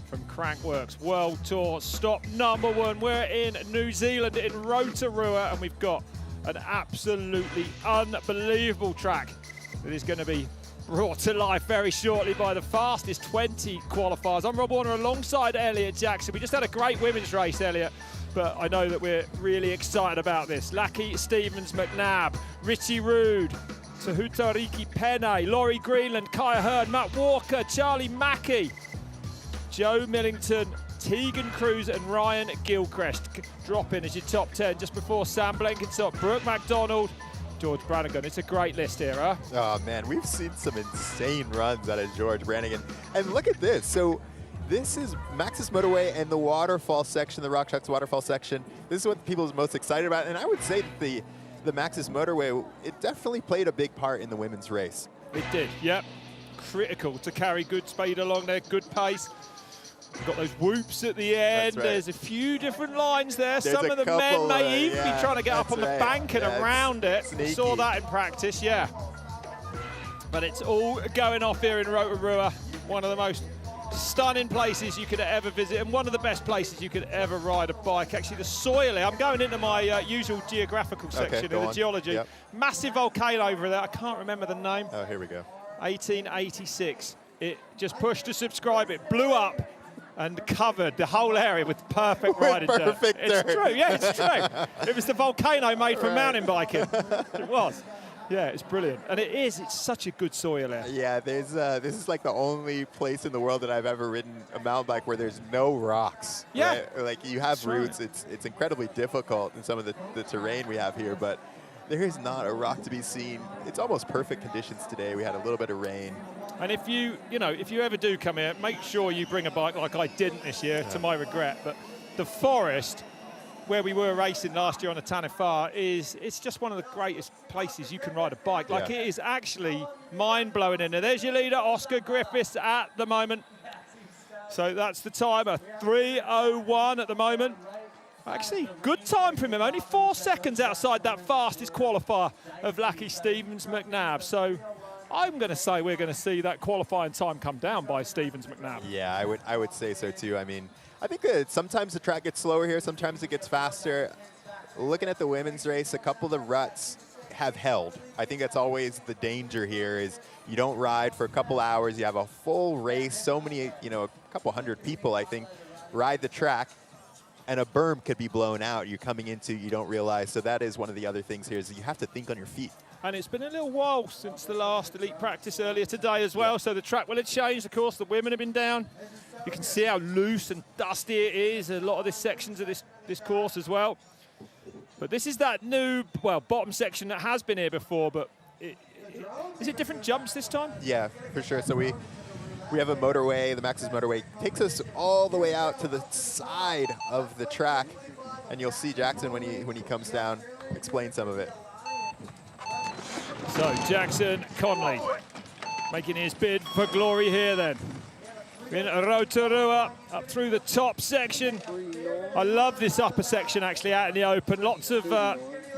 from Crankworx World Tour. Stop number 1. We're in New Zealand in Rotorua and we've got an absolutely unbelievable track that is going to be brought to life very shortly by the fastest 20 qualifiers. I'm Rob Warner alongside Elliot Jackson. We just had a great women's race, Elliot, but I know that we're really excited about this. Lachy Stevens McNabb, Richie Rude, Tahutariki Penne, Laurie Greenland, Kaya Hearn, Matt Walker, Charlie Mackey, Joe Millington, Tegan Cruz and Ryan Gilchrist drop in as your top 10 just before Sam Blenkinsop, Brooke MacDonald, George Brannigan. It's a great list here, huh? Oh man, we've seen some insane runs out of George Brannigan. And look at this. So this is Maxis Motorway and the waterfall section, the Rock Shucks waterfall section. This is what people are most excited about. And I would say that the Maxis Motorway, it definitely played a big part in the women's race. It did, yep. Critical to carry good speed along there, good pace. Got those whoops at the end. Right. There's a few different lines there. There's some of the men may even be trying to get up on the bank and around it. Sneaky. Saw that in practice, yeah. But it's all going off here in Rotorua, one of the most stunning places you could ever visit and one of the best places you could ever ride a bike. Actually, the soil here, I'm going into my usual geographical section in the geology. Yep. Massive volcano over there. I can't remember the name. Oh, here we go. 1886. It just pushed to subscribe. It blew up and covered the whole area with perfect riding dirt. It's true, yeah, it's true. It was the volcano made for mountain biking. It was. Yeah, it's brilliant. And it's such a good soil there. Yeah, there's this is like the only place in the world that I've ever ridden a mountain bike where there's no rocks. Yeah. Right? Like you have roots, it's incredibly difficult in some of the terrain we have here, but there is not a rock to be seen. It's almost perfect conditions today. We had a little bit of rain. And if you ever do come here, make sure you bring a bike like I didn't this year, to my regret. But the forest where we were racing last year on the Taniwha it's just one of the greatest places you can ride a bike. Like, it is actually mind-blowing in there. There's your leader, Oscar Griffiths, at the moment. So that's the time, a 3:01 at the moment. Actually, good time from him, only 4 seconds outside that fastest qualifier of Lucky Stevens-McNabb. So I'm going to say we're going to see that qualifying time come down by Stevens-McNabb. Yeah, I would say so too. I mean, I think that sometimes the track gets slower here, sometimes it gets faster. Looking at the women's race, a couple of the ruts have held. I think that's always the danger here is you don't ride for a couple hours, you have a full race, so many, you know, a couple hundred people, I think, ride the track, and a berm could be blown out. You're coming into, you don't realize. So that is one of the other things here is you have to think on your feet. And it's been a little while since the last elite practice earlier today as well, so the track will have changed. Of course, the women have been down. You can see how loose and dusty it is, a lot of the sections of this course as well. But this is that new, well, bottom section that has been here before, but is it different jumps this time? Yeah, for sure. So we have a motorway, the Max's motorway takes us all the way out to the side of the track, and you'll see Jackson when he comes down explain some of it. So Jackson Conley making his bid for glory here then. In Rotorua, up through the top section. I love this upper section actually out in the open. Lots of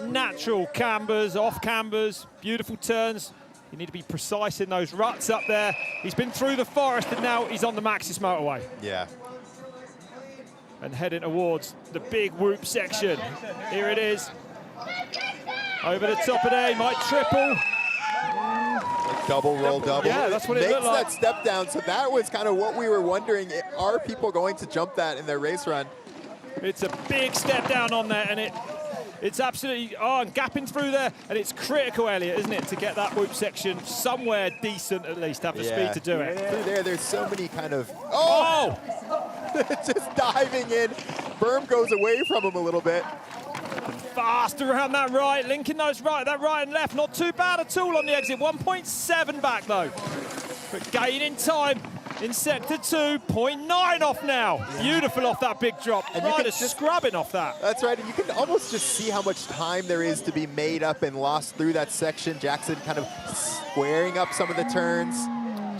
natural cambers, off cambers, beautiful turns. You need to be precise in those ruts up there. He's been through the forest and now he's on the Maxis motorway. Yeah. And heading towards the big whoop section. Here it is. Over the top of there, he might triple. Like double roll double. Yeah, that's what it looked like. Makes that step down, so that was kind of what we were wondering. Are people going to jump that in their race run? It's a big step down on there, and it's absolutely, and gapping through there, and it's critical, Elliot, isn't it, to get that whoop section somewhere decent at least, have the speed to do it. Through there's so many kind of, just diving in. Berm goes away from him a little bit. Fast around that right, linking those that right and left. Not too bad at all on the exit. 1.7 back though. But gaining time in sector 2, 0.9 off now. Beautiful off that big drop. And Ryder's scrubbing off that. That's right, and you can almost just see how much time there is to be made up and lost through that section. Jackson kind of squaring up some of the turns.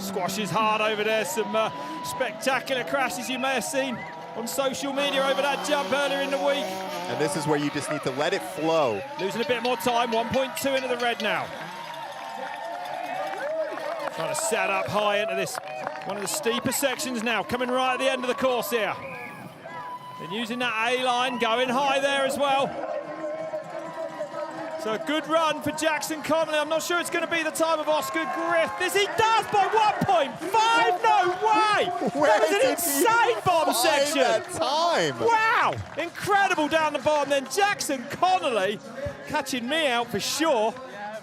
Squashes hard over there. Some spectacular crashes you may have seen on social media over that jump earlier in the week. And this is where you just need to let it flow. Losing a bit more time, 1.2 into the red now. Trying to set up high into this, one of the steeper sections now, coming right at the end of the course here. And using that A-line, going high there as well. So a good run for Jackson Conley. I'm not sure it's going to be the time of Oscar Griffiths. He does by 1.5. No way! That was an insane bottom section. That time. Wow! Incredible down the bottom. Then Jackson Conley catching me out for sure.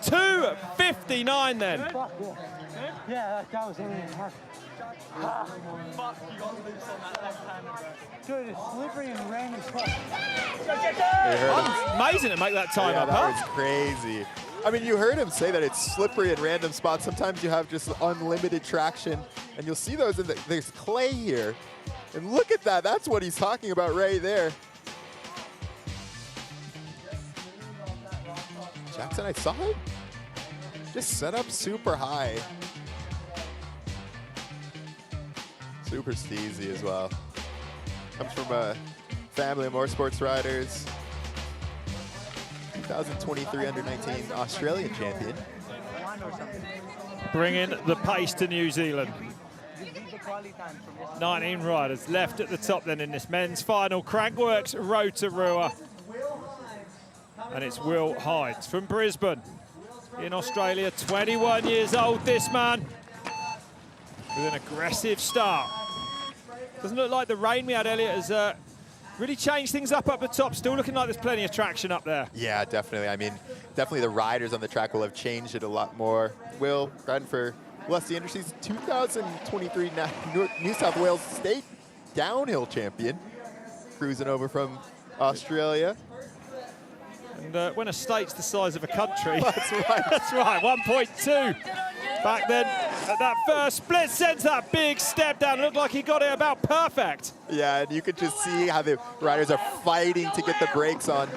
2:59 then. Yeah, that was in Dude, it's slippery and random spot. Amazing to make that time up, that was crazy. I mean, you heard him say that it's slippery in random spots. Sometimes you have just unlimited traction, and you'll see those in there's clay here. And look at that. That's what he's talking about right there. Jackson, I saw it. Just set up super high. Super steezy as well. Comes from a family of motorsports riders. 2023 under-19 Australian champion. Bringing the pace to New Zealand. 19 riders left at the top then in this men's final. Crankworx Rotorua. And it's Will Hides from Brisbane in Australia. 21 years old, this man. With an aggressive start. Doesn't look like the rain we had, Elliot, has really changed things up the top. Still looking like there's plenty of traction up there. Yeah, definitely. I mean, definitely the riders on the track will have changed it a lot more. Will, riding for Lusty Industries, 2023 New South Wales State downhill champion. Cruising over from Australia. And when a state's the size of a country. That's right. That's right, 1.2. Back then, at that first split, sends that big step down. Looked like he got it about perfect. Yeah, and you could just see how the riders are fighting to get the brakes on.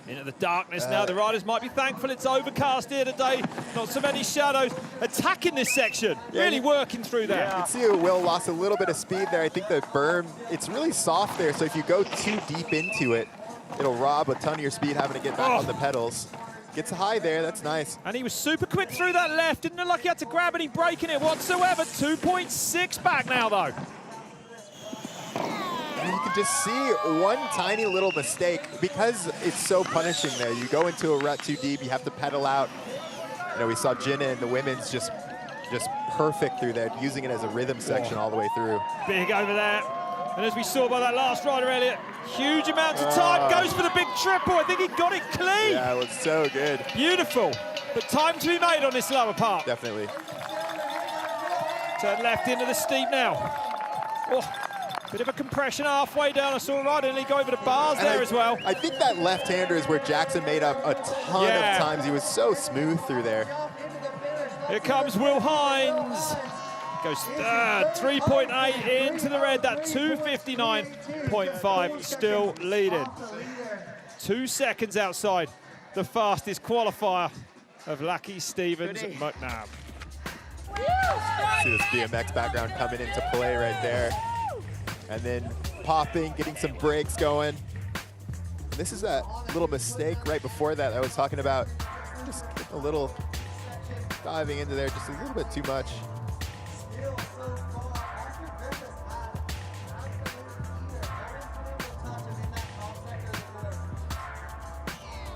Into the darkness now. The riders might be thankful it's overcast here today. Not so many shadows. Attacking this section. Yeah, really working through there. You can see Will lost a little bit of speed there. I think the berm, it's really soft there, so if you go too deep into it, it'll rob a ton of your speed having to get back on the pedals. Gets high there, that's nice. And he was super quick through that left. Didn't look like he had to grab any break in it whatsoever. 2.6 back now, though. And you can just see one tiny little mistake because it's so punishing there. You go into a rut too deep, you have to pedal out. You know, we saw Jenna in the women's just perfect through there, using it as a rhythm section all the way through. Big over there. And as we saw by that last rider, Elliot, huge amounts of time, goes for the big triple. I think he got it clean. Yeah, it was so good. Beautiful. But time to be made on this lower part. Definitely. Turn left into the steep now. Oh, bit of a compression halfway down. I saw a rider nearly go over the bars there as well. I think that left-hander is where Jackson made up a ton of times. He was so smooth through there. Here comes Will Hines. Goes third, 3.8 into the red, that 2:59.5 still leading. 2 seconds outside the fastest qualifier of Lachie Stevens McNabb. See this BMX background coming into play right there. And then popping, getting some brakes going. This is that little mistake right before that I was talking about. Just a little diving into there, just a little bit too much.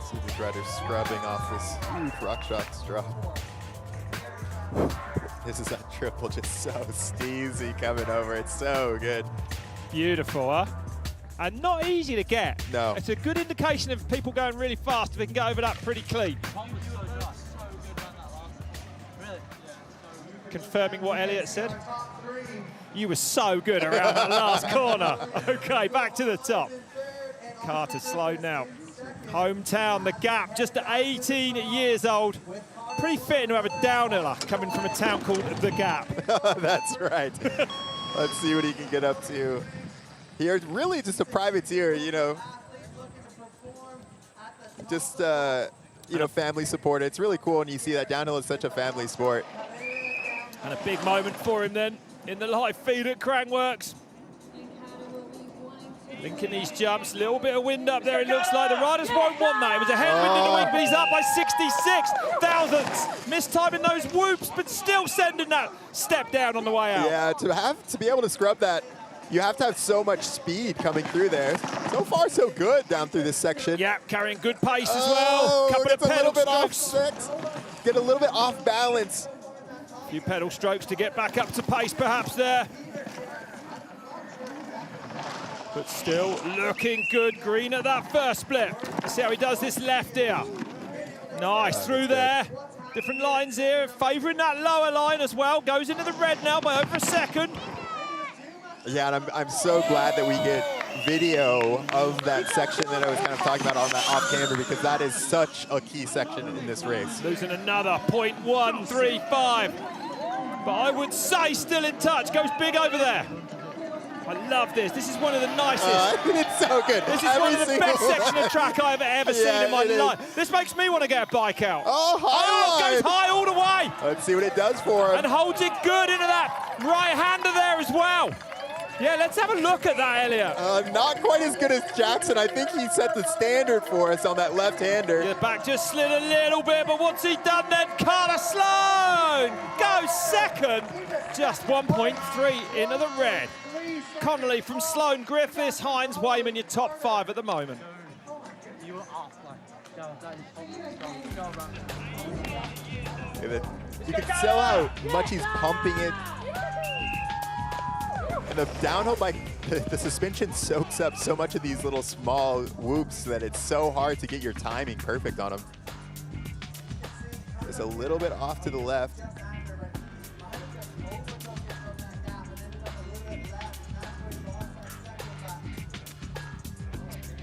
See these riders scrubbing off this huge RockShox drop. This is that triple just so steezy coming over. It's so good. Beautiful, huh? And not easy to get. No. It's a good indication of people going really fast if they can get over that pretty clean. Confirming what Elliot said. You were so good around that last corner. Okay, back to the top. Carter slowed now. Hometown, the Gap, just 18 years old. Pretty fitting to have a downhiller coming from a town called The Gap. That's right. Let's see what he can get up to. Here's really just a privateer, you know. Just, you know, family support. It's really cool when you see that downhill is such a family sport. And a big moment for him then in the live feed at Crankworx. Linking these jumps, little bit of wind up there, it looks like. The riders won't want that. It was a headwind in the wing, but he's up by 66 thousandths. Mistiming those whoops, but still sending that step down on the way out. Yeah, to be able to scrub that, you have to have so much speed coming through there. So far, so good down through this section. Yeah, carrying good pace as well. Couple of pedal strokes. Get a little bit off balance. A few pedal strokes to get back up to pace perhaps there. But still looking good. Green at that first split. Let's see how he does this left here. Nice through there. Different lines here. Favouring that lower line as well. Goes into the red now by over a second. Yeah, and I'm so glad that we get video of that section that I was kind of talking about on that off camera, because that is such a key section in this race. Losing another 0.135. But I would say still in touch. Goes big over there. I love this. This is one of the nicest. It's so good. This is one of the best sections of track I've ever seen in my life. This makes me want to get a bike out. Oh, high goes high all the way. Let's see what it does for him. And holds it good into that right-hander there as well. Yeah, let's have a look at that, Elliot. Not quite as good as Jackson. I think he set the standard for us on that left-hander. The back just slid a little bit, but what's he done then? Carter Sloan goes second. Just 1.3 into the red. Connolly from Sloan, Griffiths, Hines, Wayman, your top 5 at the moment. You can tell how much he's pumping it. And the downhill bike, the suspension soaks up so much of these little small whoops that it's so hard to get your timing perfect on them. Just a little bit off to the left.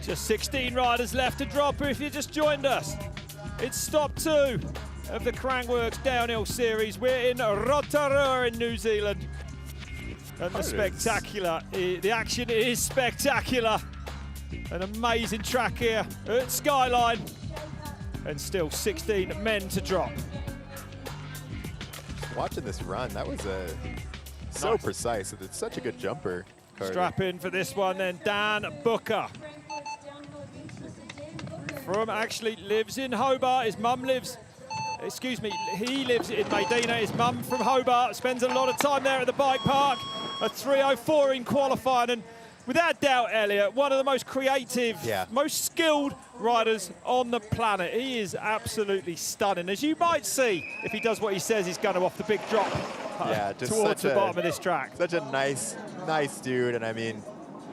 Just 16 riders left to drop if you just joined us. It's stop 2. of the Crankworx Downhill Series. We're in Rotorua in New Zealand. And the action is spectacular. An amazing track here at Skyline. And still 16 men to drop. Watching this run, that was so nice. Precise. It's such a good jumper. Carter. Strap in for this one then, Dan Booker. Actually lives in Hobart. His mum lives, he lives in Medina. His mum from Hobart, spends a lot of time there at the bike park. A 3:04 in qualifying, and without doubt, Elliot, one of the most creative, most skilled riders on the planet. He is absolutely stunning, as you might see if he does what he says he's going to off the big drop towards the bottom of this track. Such a nice dude, and I mean,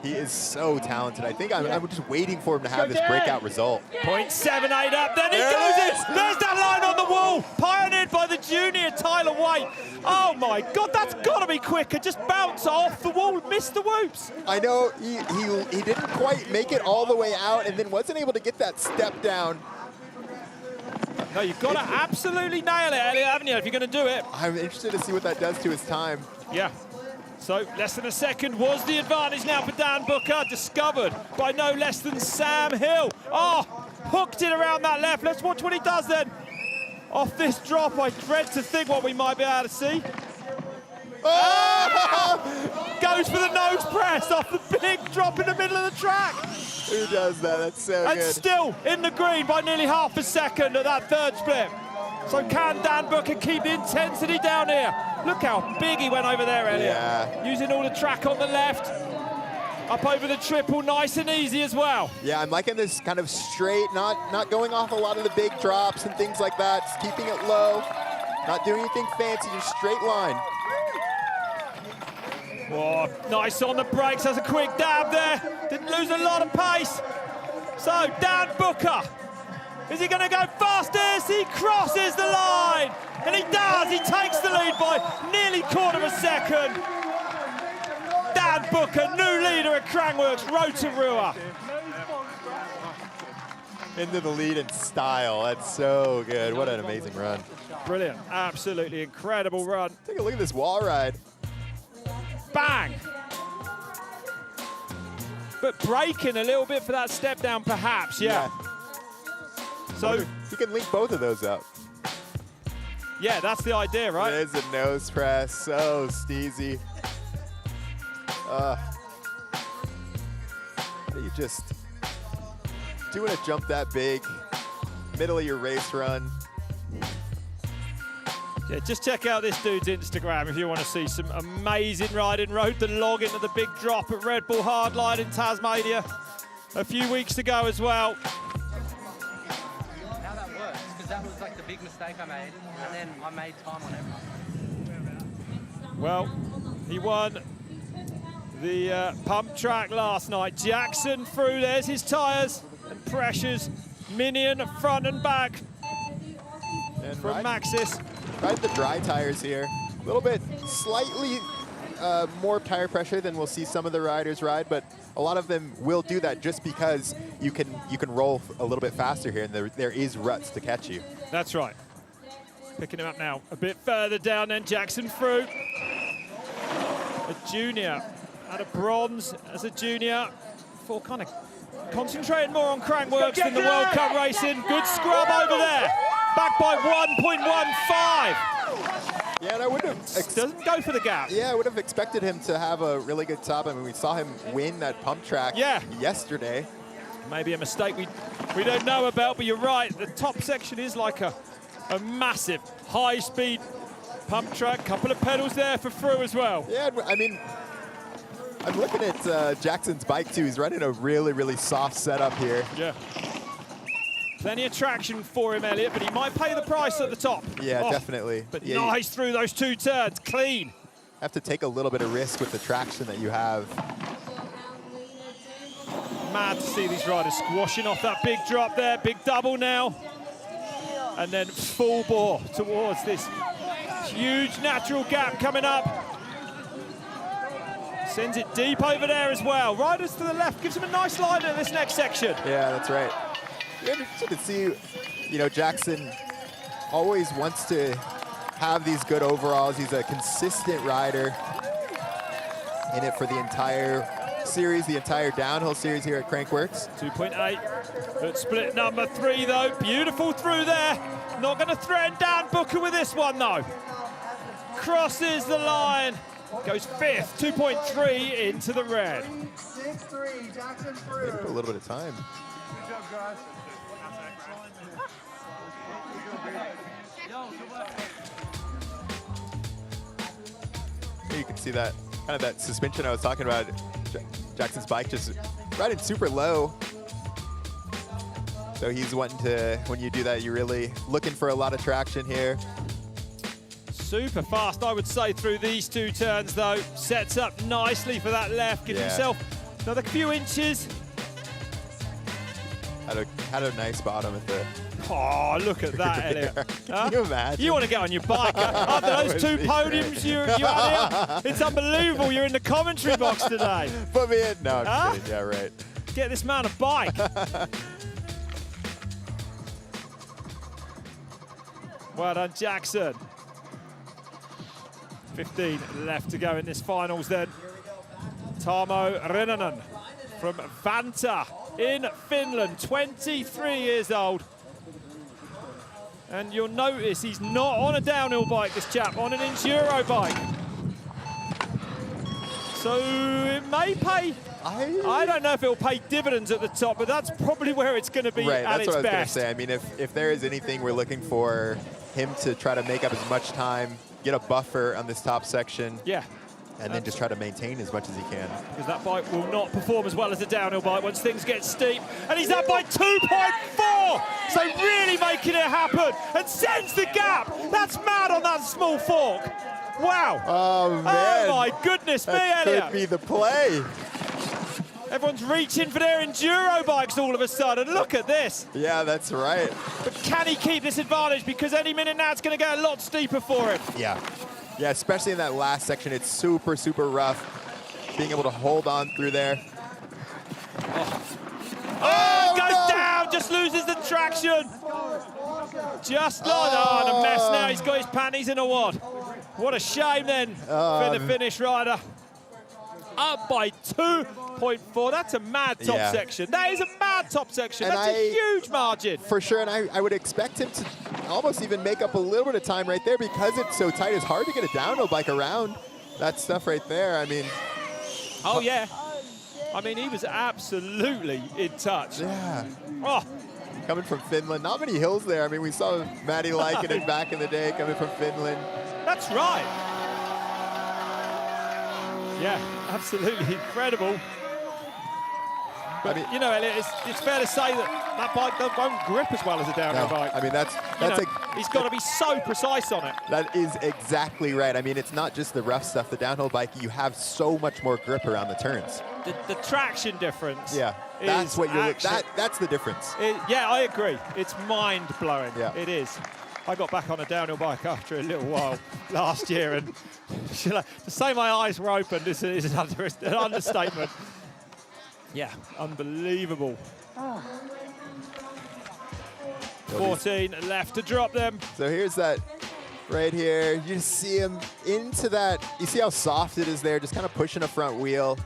he is so talented. I think I'm just waiting for him to have this breakout result. 0.78 up, then he goes in. There's that line on the wall, pioneered by the junior Tyler White. Oh my God, that's got to be quicker. Just bounce off the wall, missed the whoops. I know he didn't quite make it all the way out, and then wasn't able to get that step down. No, you've got to absolutely nail it, Elliot, haven't you, if you're going to do it? I'm interested to see what that does to his time. Yeah. So less than a second was the advantage now for Dan Booker, discovered by no less than Sam Hill. Oh, hooked it around that left. Let's watch what he does then. Off this drop, I dread to think what we might be able to see. Oh! Goes for the nose press off the big drop in the middle of the track. Who does that? That's so good. And still in the green by nearly half a second at that third split. So can Dan Booker keep the intensity down here? Look how big he went over there, Elliot. Yeah. Using all the track on the left. Up over the triple, nice and easy as well. Yeah, I'm liking this kind of straight, not going off a lot of the big drops and things like that. Just keeping it low, not doing anything fancy, just straight line. Oh, nice on the brakes, has a quick dab there. Didn't lose a lot of pace. So Dan Booker, is he going to go fastest? He crosses the line, and he does. He takes the lead by nearly quarter of a second. Dan Booker, new leader at Crankworx, Rotorua. Into the lead in style. That's so good. What an amazing run. Brilliant. Absolutely incredible run. Take a look at this wall ride. Bang! But braking a little bit for that step down, perhaps, yeah. So you can link both of those up. Yeah, that's the idea, right? There's a nose press, so steezy. You just doing a jump that big, middle of your race run. Yeah, just check out this dude's Instagram if you want to see some amazing riding. Rode the log into the big drop at Red Bull Hardline in Tasmania a few weeks ago as well. How that works, because that was like the big mistake I made, and then I made time on everyone. Well, he won the pump track last night. Jackson through, there's his tyres and pressures. Minion front and back and from Maxis. Ride the dry tires here. A little bit slightly more tire pressure than we'll see some of the riders ride, but a lot of them will do that just because you can roll a little bit faster here, and there is ruts to catch you. That's right. Picking him up now a bit further down then, Jackson Fruit. A junior, had a bronze as a junior. For kind of concentrating more on Crankworx than the World Cup racing. Good scrub over there. Back by 1.15. Yeah, and I would have... Doesn't go for the gap. Yeah, I would have expected him to have a really good top. I mean, we saw him win that pump track yesterday. Maybe a mistake we don't know about, but you're right. The top section is like a massive high-speed pump track. Couple of pedals there for through as well. Yeah, I mean, I'm looking at Jackson's bike too. He's running a really, really soft setup here. Yeah. Plenty of traction for him, Elliot, but he might pay the price at the top. Yeah, definitely. But nice through those two turns, clean. Have to take a little bit of risk with the traction that you have. Mad to see these riders squashing off that big drop there, big double now. And then full bore towards this huge natural gap coming up. Sends it deep over there as well. Riders to the left, gives him a nice line at this next section. Yeah, that's right. You're interested to see, Jackson always wants to have these good overalls. He's a consistent rider in it for the entire series, the entire downhill series here at Crankworx. 2.8 at split number 3 though. Beautiful through there. Not going to threaten Dan Booker with this one though. Crosses the line. Goes 5th, 2.3 into the red. 6-3, Jackson through. Put a little bit of time. Good job, guys. You can see that kind of that suspension I was talking about. Jackson's bike just riding super low. So he's wanting to, when you do that, you're really looking for a lot of traction here. Super fast, I would say, through these 2 turns though. Sets up nicely for that left. Gives himself another few inches. Had a nice bottom at the... Oh, look at that, Elliot. Can you imagine? You want to get on your bike after those 2 podiums you had here? It's unbelievable. You're in the commentary box today. Put me in. No, I'm just kidding. Yeah, right. Get this man a bike. Well done, Jackson. 15 left to go in this finals then. Tarmo Rennanen from Vanta in Finland, 23 years old. And you'll notice he's not on a downhill bike, this chap, on an enduro bike. So it may pay. I don't know if it'll pay dividends at the top, but that's probably where it's going to be at its best. That's what I was going to say. I mean, if there is anything we're looking for him to try to make up as much time, get a buffer on this top section. Yeah. And then just try to maintain as much as he can. Because that bike will not perform as well as a downhill bike once things get steep. And he's up by 2.4! So really making it happen. And sends the gap! That's mad on that small fork. Wow. Oh, man. Oh, my goodness me, that Elliot. could be the play. Everyone's reaching for their enduro bikes all of a sudden. Look at this. Yeah, that's right. But can he keep this advantage? Because any minute now it's going to get a lot steeper for him. Yeah. Yeah, especially in that last section, it's super, super rough. Being able to hold on through there. Oh, goes down, just loses the traction. Just like that, and a mess now. He's got his panties in a wad. What a shame then for the Finnish rider. Up by 2.4. That's a mad top section. That is a mad top section. That's a huge margin. For sure, and I would expect him to almost even make up a little bit of time right there because it's so tight. It's hard to get a downhill bike around that stuff right there. I mean... Oh, yeah. I mean, he was absolutely in touch. Yeah. Oh. Coming from Finland. Not many hills there. I mean, we saw Matty Laikinen back in the day coming from Finland. That's right. Yeah, absolutely incredible. But, I mean, you know, Elliot, it's fair to say that bike won't grip as well as a downhill bike. I mean, he's got to be so precise on it. That is exactly right. I mean, it's not just the rough stuff. The downhill bike, you have so much more grip around the turns. The traction difference. Yeah, that's what you're. That's the difference. Yeah, I agree. It's mind blowing. Yeah, it is. I got back on a downhill bike after a little while last year, and to say my eyes were open is an understatement. Yeah, unbelievable. 14 left to drop them. So here's that right here. You see him into that. You see how soft it is there, just kind of pushing a front wheel.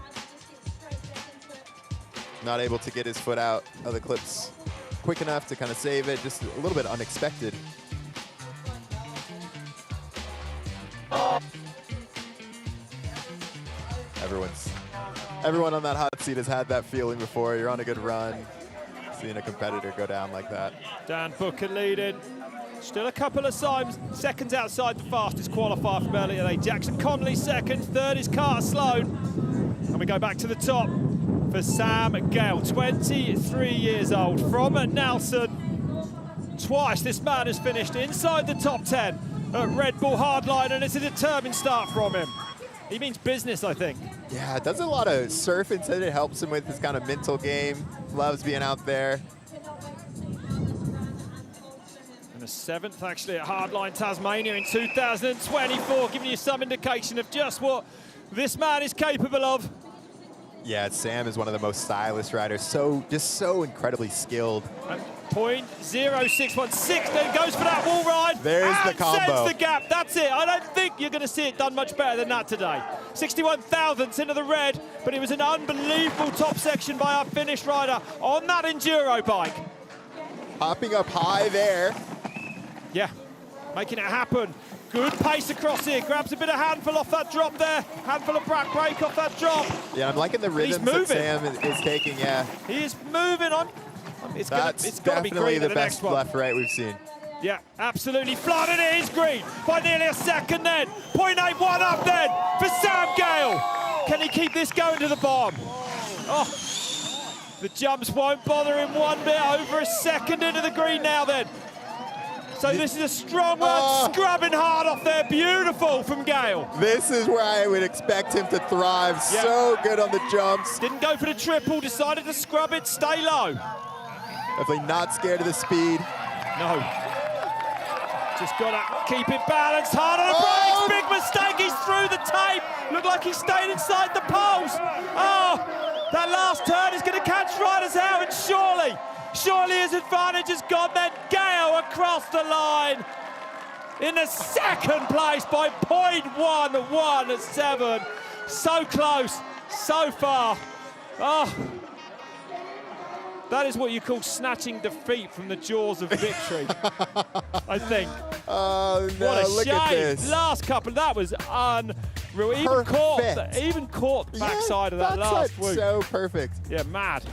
Not able to get his foot out of the clips quick enough to kind of save it. Just a little bit unexpected. Everyone on that hot seat has had that feeling before. You're on a good run, seeing a competitor go down like that. Dan Booker leading. Still a couple of seconds outside the fastest qualifier from earlier today. Jackson Connolly second, third is Carter Sloan. And we go back to the top for Sam Gale, 23 years old, from Nelson. Twice this man has finished inside the top 10 at Red Bull Hardline, and it's a determined start from him. He means business, I think. Yeah, does a lot of surfing, so it helps him with his kind of mental game. Loves being out there. And a 7th, actually, at Hardline Tasmania in 2024, giving you some indication of just what this man is capable of. Yeah, Sam is one of the most stylish riders. Just so incredibly skilled. .0616, then goes for that wall ride. There's the combo. Sends the gap, that's it. I don't think you're going to see it done much better than that today. 61 thousandths into the red, but it was an unbelievable top section by our Finnish rider on that enduro bike. Hopping up high there. Yeah, making it happen. Good pace across here, grabs a bit of handful off that drop there. Handful of back brake off that drop. Yeah, I'm liking the rhythms that Sam is taking, yeah. He is moving on. It's That's got to be definitely green the at best next one. left-right we've seen. Yeah, absolutely flooded. It is green by nearly a second then. 0.81 up then for Sam Gale. Can he keep this going to the bottom? Oh, the jumps won't bother him one bit. Over a second into the green now then. So this is a strong one, scrubbing hard off there. Beautiful from Gale. This is where I would expect him to thrive. Yeah. So good on the jumps. Didn't go for the triple, decided to scrub it, stay low. Definitely not scared of the speed. No. Just gotta keep it balanced, hard on the brakes. Big mistake, he's through the tape. Looked like he stayed inside the poles. Oh, that last turn is gonna catch riders out, and surely his advantage is gone then. Gale across the line in the second place by 0.117. So close, so far. Oh, that is what you call snatching defeat from the jaws of victory, I think. Oh, no, what a look shame. at this. Last couple, that was unreal. Even caught the backside of that last swoop. So perfect. Yeah, mad.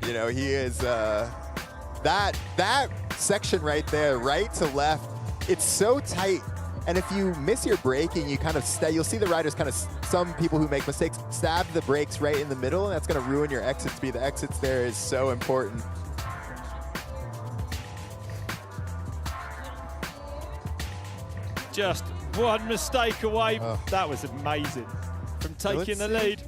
You know, he is, that section right there, right to left, it's so tight. And if you miss your braking, you kind of you'll see the riders kind of, some people who make mistakes, stab the brakes right in the middle, and that's going to ruin your exit speed. The exits there is so important. Just one mistake away. That was amazing. From taking the lead.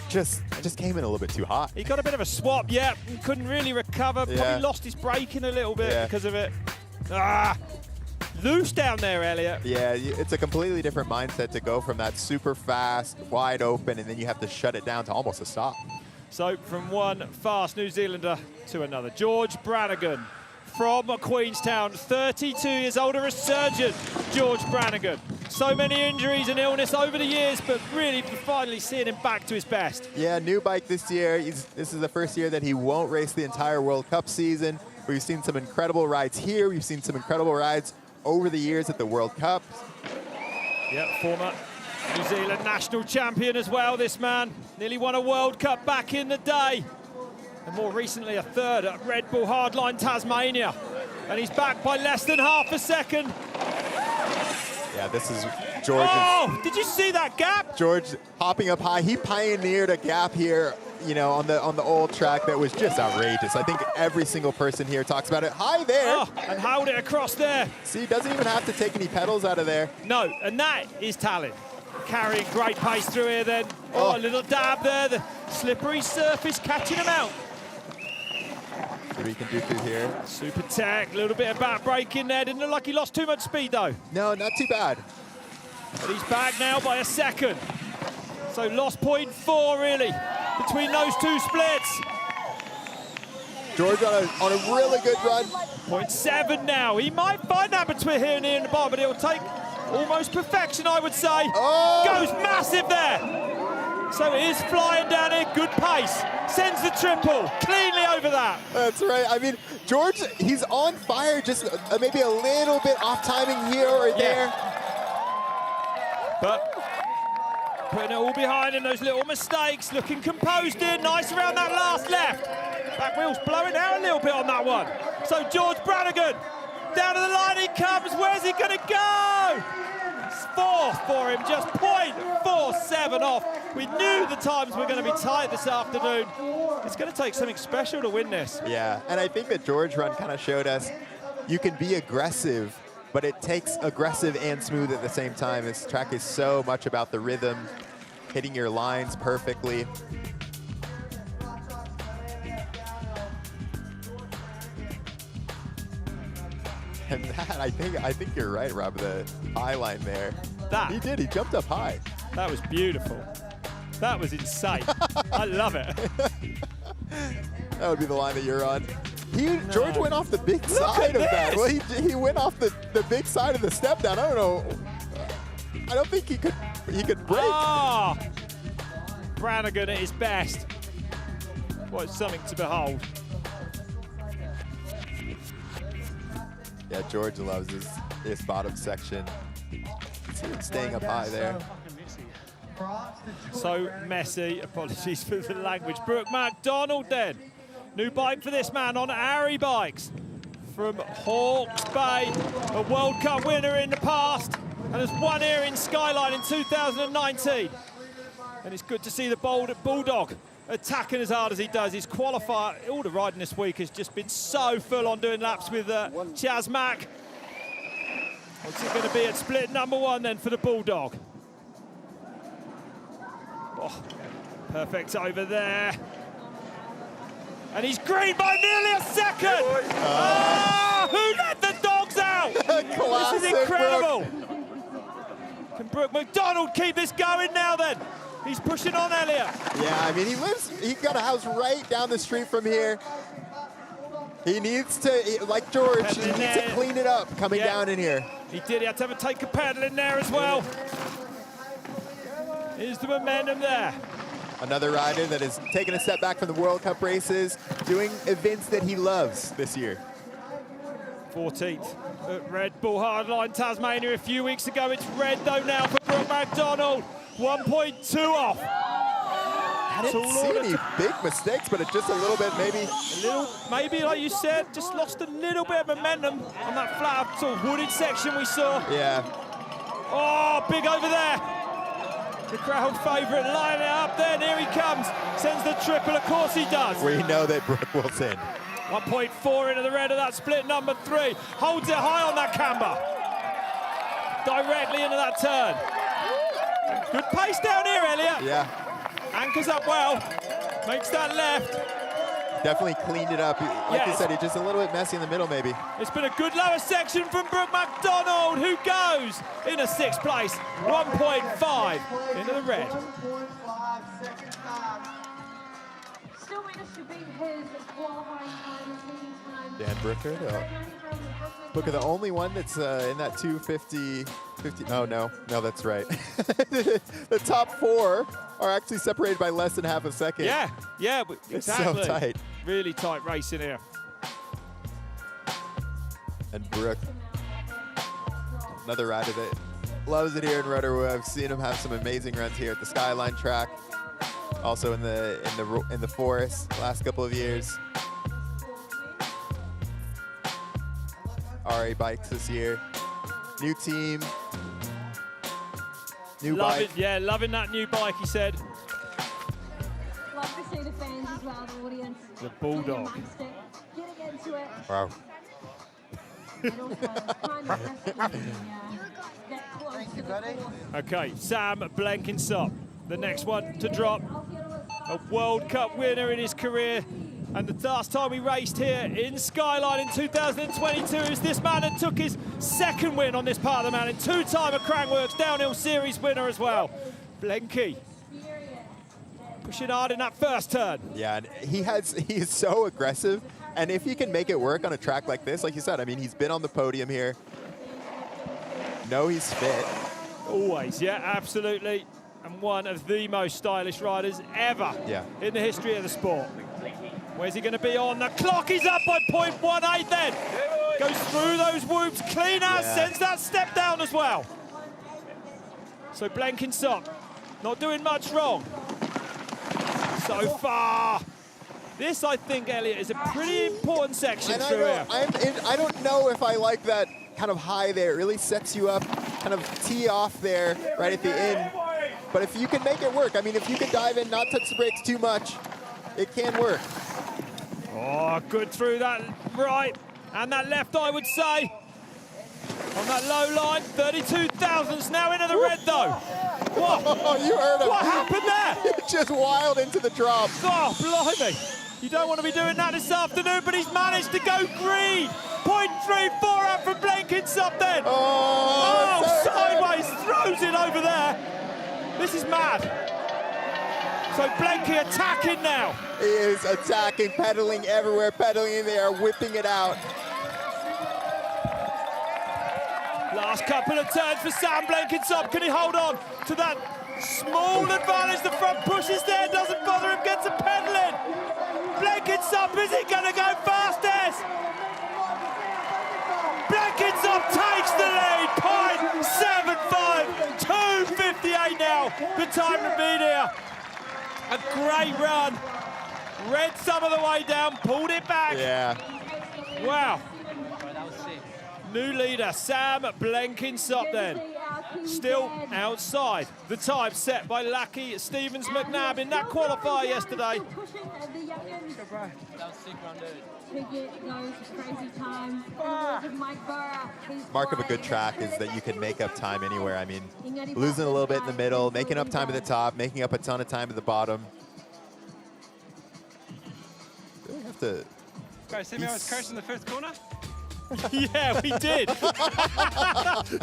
Just came in a little bit too hot. He got a bit of a swap, yeah, couldn't really recover. Yeah. Probably lost his braking a little bit because of it. Loose down there, Elliot. Yeah, it's a completely different mindset to go from that super fast, wide open, and then you have to shut it down to almost a stop. So from one fast New Zealander to another. George Brannigan from Queenstown, 32 years old, a resurgent George Brannigan. So many injuries and illness over the years, but really finally seeing him back to his best. Yeah, new bike this year. This is the first year that he won't race the entire World Cup season. We've seen some incredible rides here. We've seen some incredible rides over the years at the World Cup. Yep, former New Zealand national champion as well, this man. Nearly won a World Cup back in the day. And more recently, a third at Red Bull Hardline Tasmania. And he's back by less than half a second. Yeah, this is George. Oh, did you see that gap? George hopping up high. He pioneered a gap here, you know, on the old track that was just outrageous. I think every single person here talks about it. High there. Oh, and held it across there. See, he doesn't even have to take any pedals out of there. No, and that is talent. Carrying great pace through here then. Oh, a little dab there. The slippery surface catching him out. See what he can do through here. Super tech, a little bit of back brake in there. Didn't look like he lost too much speed though. No, not too bad. But he's back now by a second. So lost 0.4 really between those two splits. George on a really good run. 0.7 now. He might find that between here and here in the bottom, but it'll take almost perfection, I would say. Goes massive there. So it is flying down here, good pace. Sends the triple, cleanly over that. That's right. I mean, George, he's on fire, just maybe a little bit off timing here or there. But putting it all behind in those little mistakes, looking composed in, nice around that last left. Back wheel's blowing out a little bit on that one. So George Brannigan, down to the line he comes, where's he gonna go? It's fourth for him, just 0.47 off. We knew the times were gonna be tight this afternoon. It's gonna take something special to win this. Yeah, and I think that George run kind of showed us you can be aggressive, but it takes aggressive and smooth at the same time. This track is so much about the rhythm, hitting your lines perfectly. And that, I think you're right, Rob, the high line there. He did, he jumped up high. That was beautiful. That was insane. I love it. That would be the line that you're on. George went off the big side of that. Well, he went off the big side of the step down. I don't know. I don't think he could break. Ah! Brannigan at his best. What something to behold. Yeah, George loves his bottom section. See him staying up high there. So messy. Apologies for the language. Brooke MacDonald then. New bike for this man on Ari bikes from Hawke's Bay. A World Cup winner in the past. And has won here in Skyline in 2019. And it's good to see the Bulldog attacking as hard as he does. His qualifier, all the riding this week has just been so full on doing laps with Chaz Mack. What's it going to be at split number 1 then for the Bulldog? Oh, perfect over there. And he's green by nearly a second. Who let the dogs out? This is incredible. Brooke. Can Brooke MacDonald keep this going now then? He's pushing on Elliott. Yeah, I mean, he's got a house right down the street from here. He needs to, like George, he needs to clean it up coming down in here. He did, he had to have a take a pedal in there as well. Here's the momentum there. Another rider that is taking a step back from the World Cup races, doing events that he loves this year. 14th at Red Bull Hardline Tasmania a few weeks ago. It's red though now for Brooke MacDonald. 1.2 off. I didn't see any big mistakes, but it's just a little bit maybe. Maybe like you said, just lost a little bit of momentum on that flat sort of wooded section we saw. Yeah. Oh, big over there. The crowd favourite lining it up there, and here he comes. Sends the triple, of course he does. We know that Brooke will send. 1.4 into the red of that split number 3. Holds it high on that camber. Directly into that turn. Good pace down here, Elliott. Yeah. Anchors up well. Makes that left. Definitely cleaned it up. Like you said, he's just a little bit messy in the middle, maybe. It's been a good lower section from Brooke MacDonald, who goes in a 6th place. 1.5 into the red. Still managed to beat his qualifying time. Dan Brooker, Brooker, the only one that's in that 250. No, that's right. The top 4 are actually separated by less than half a second. Yeah, exactly. It's so tight. Really tight racing here. And Brooke, another rider that loves it here in Rotorua. I've seen him have some amazing runs here at the Skyline track, also in the forest the last couple of years. RA bikes this year. New team. New bike. Yeah, loving that new bike, he said. Love to see the fans as well, the audience. The Bulldog. Getting into it. Wow. Okay, Sam Blenkinsop, the next one to drop. A World Cup winner in his career. And the last time he raced here in Skyline in 2022 is this man that took his 2nd win on this part of the mountain. 2-time Crankworx downhill series winner as well. Blenky pushing hard in that first turn. Yeah, and he is so aggressive. And if he can make it work on a track like this, like you said, I mean, he's been on the podium here. No, he's fit. Always, yeah, absolutely. And one of the most stylish riders ever in the history of the sport. Where's he going to be on? The clock is up by 0.18 then. Goes through those whoops, clean as, sends that step down as well. So Blenkinsop not doing much wrong so far. This, I think, Elliott, is a pretty important section through here. I don't know if I like that kind of high there. It really sets you up, kind of tee off there right at the end. But if you can make it work, I mean, if you can dive in, not touch the brakes too much, it can work. Oh, good through that right and that left, I would say. On that low line, 32 thousandths now into the red, though. What? Oh, you heard him. What happened there? Just wild into the drop. Oh, blimey. You don't want to be doing that this afternoon, but he's managed to go green. 0.34 out from Blenkinsop then. Oh, sideways, throws it over there. This is mad. So Blenky attacking now. He is attacking, pedaling everywhere, pedaling in there, whipping it out. Last couple of turns for Sam Blenkinsop. Can he hold on to that small advantage? The front pushes there, doesn't bother him, gets a pedaling. Blenkinsop, is he going to go fastest? Blenkinsop takes the lead, 0.75, 2:58 now, the time to beat here. A great run, read some of the way down, pulled it back. Yeah. Wow. New leader, Sam Blenkinsop then. Still outside the time set by Lucky Stevens McNabb in that qualifier yesterday. Mark of a good track is that you can make up time anywhere. I mean, losing a little bit in the middle, making up time at the top, making up a ton of time at the bottom. Really have to... Guys, see me I was crashing the first corner? Yeah, we did.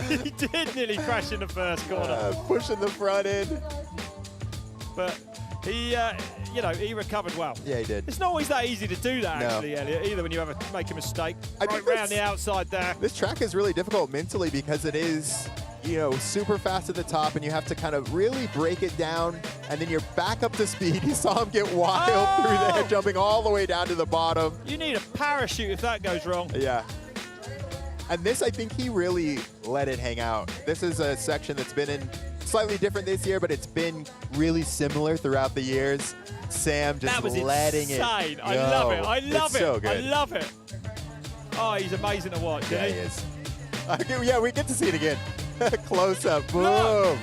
He did nearly crash in the first corner. Pushing the front end. But he, you know, he recovered well. Yeah, he did. It's not always that easy to do that, actually, Elliot, either when you make a mistake. Right round the outside there. This track is really difficult mentally because it is, you know, super fast at the top, and you have to kind of really break it down, and then you're back up to speed. You saw him get wild through there, jumping all the way down to the bottom. You need a parachute if that goes wrong. Yeah. And this, I think he really let it hang out. This is a section that's been in slightly different this year, but it's been really similar throughout the years. Sam just letting it go. I love it. I love it. So good. I love it. Oh, he's amazing to watch. Yeah, he is. Yeah, we get to see it again. Close up. Boom. No.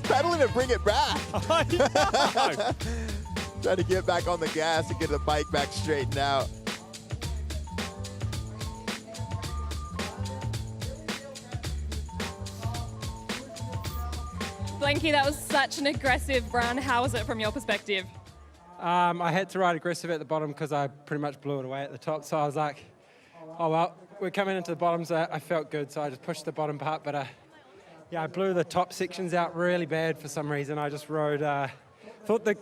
Pedaling to bring it back. I know. Trying to get back on the gas and get the bike back straightened out. Blenky, that was such an aggressive run. How was it from your perspective? I had to ride aggressive at the bottom because I pretty much blew it away at the top. So I was like, oh, well, we're coming into the bottom, so I felt good. So I just pushed the bottom part. But, yeah, I blew the top sections out really bad for some reason. I just rode, thought the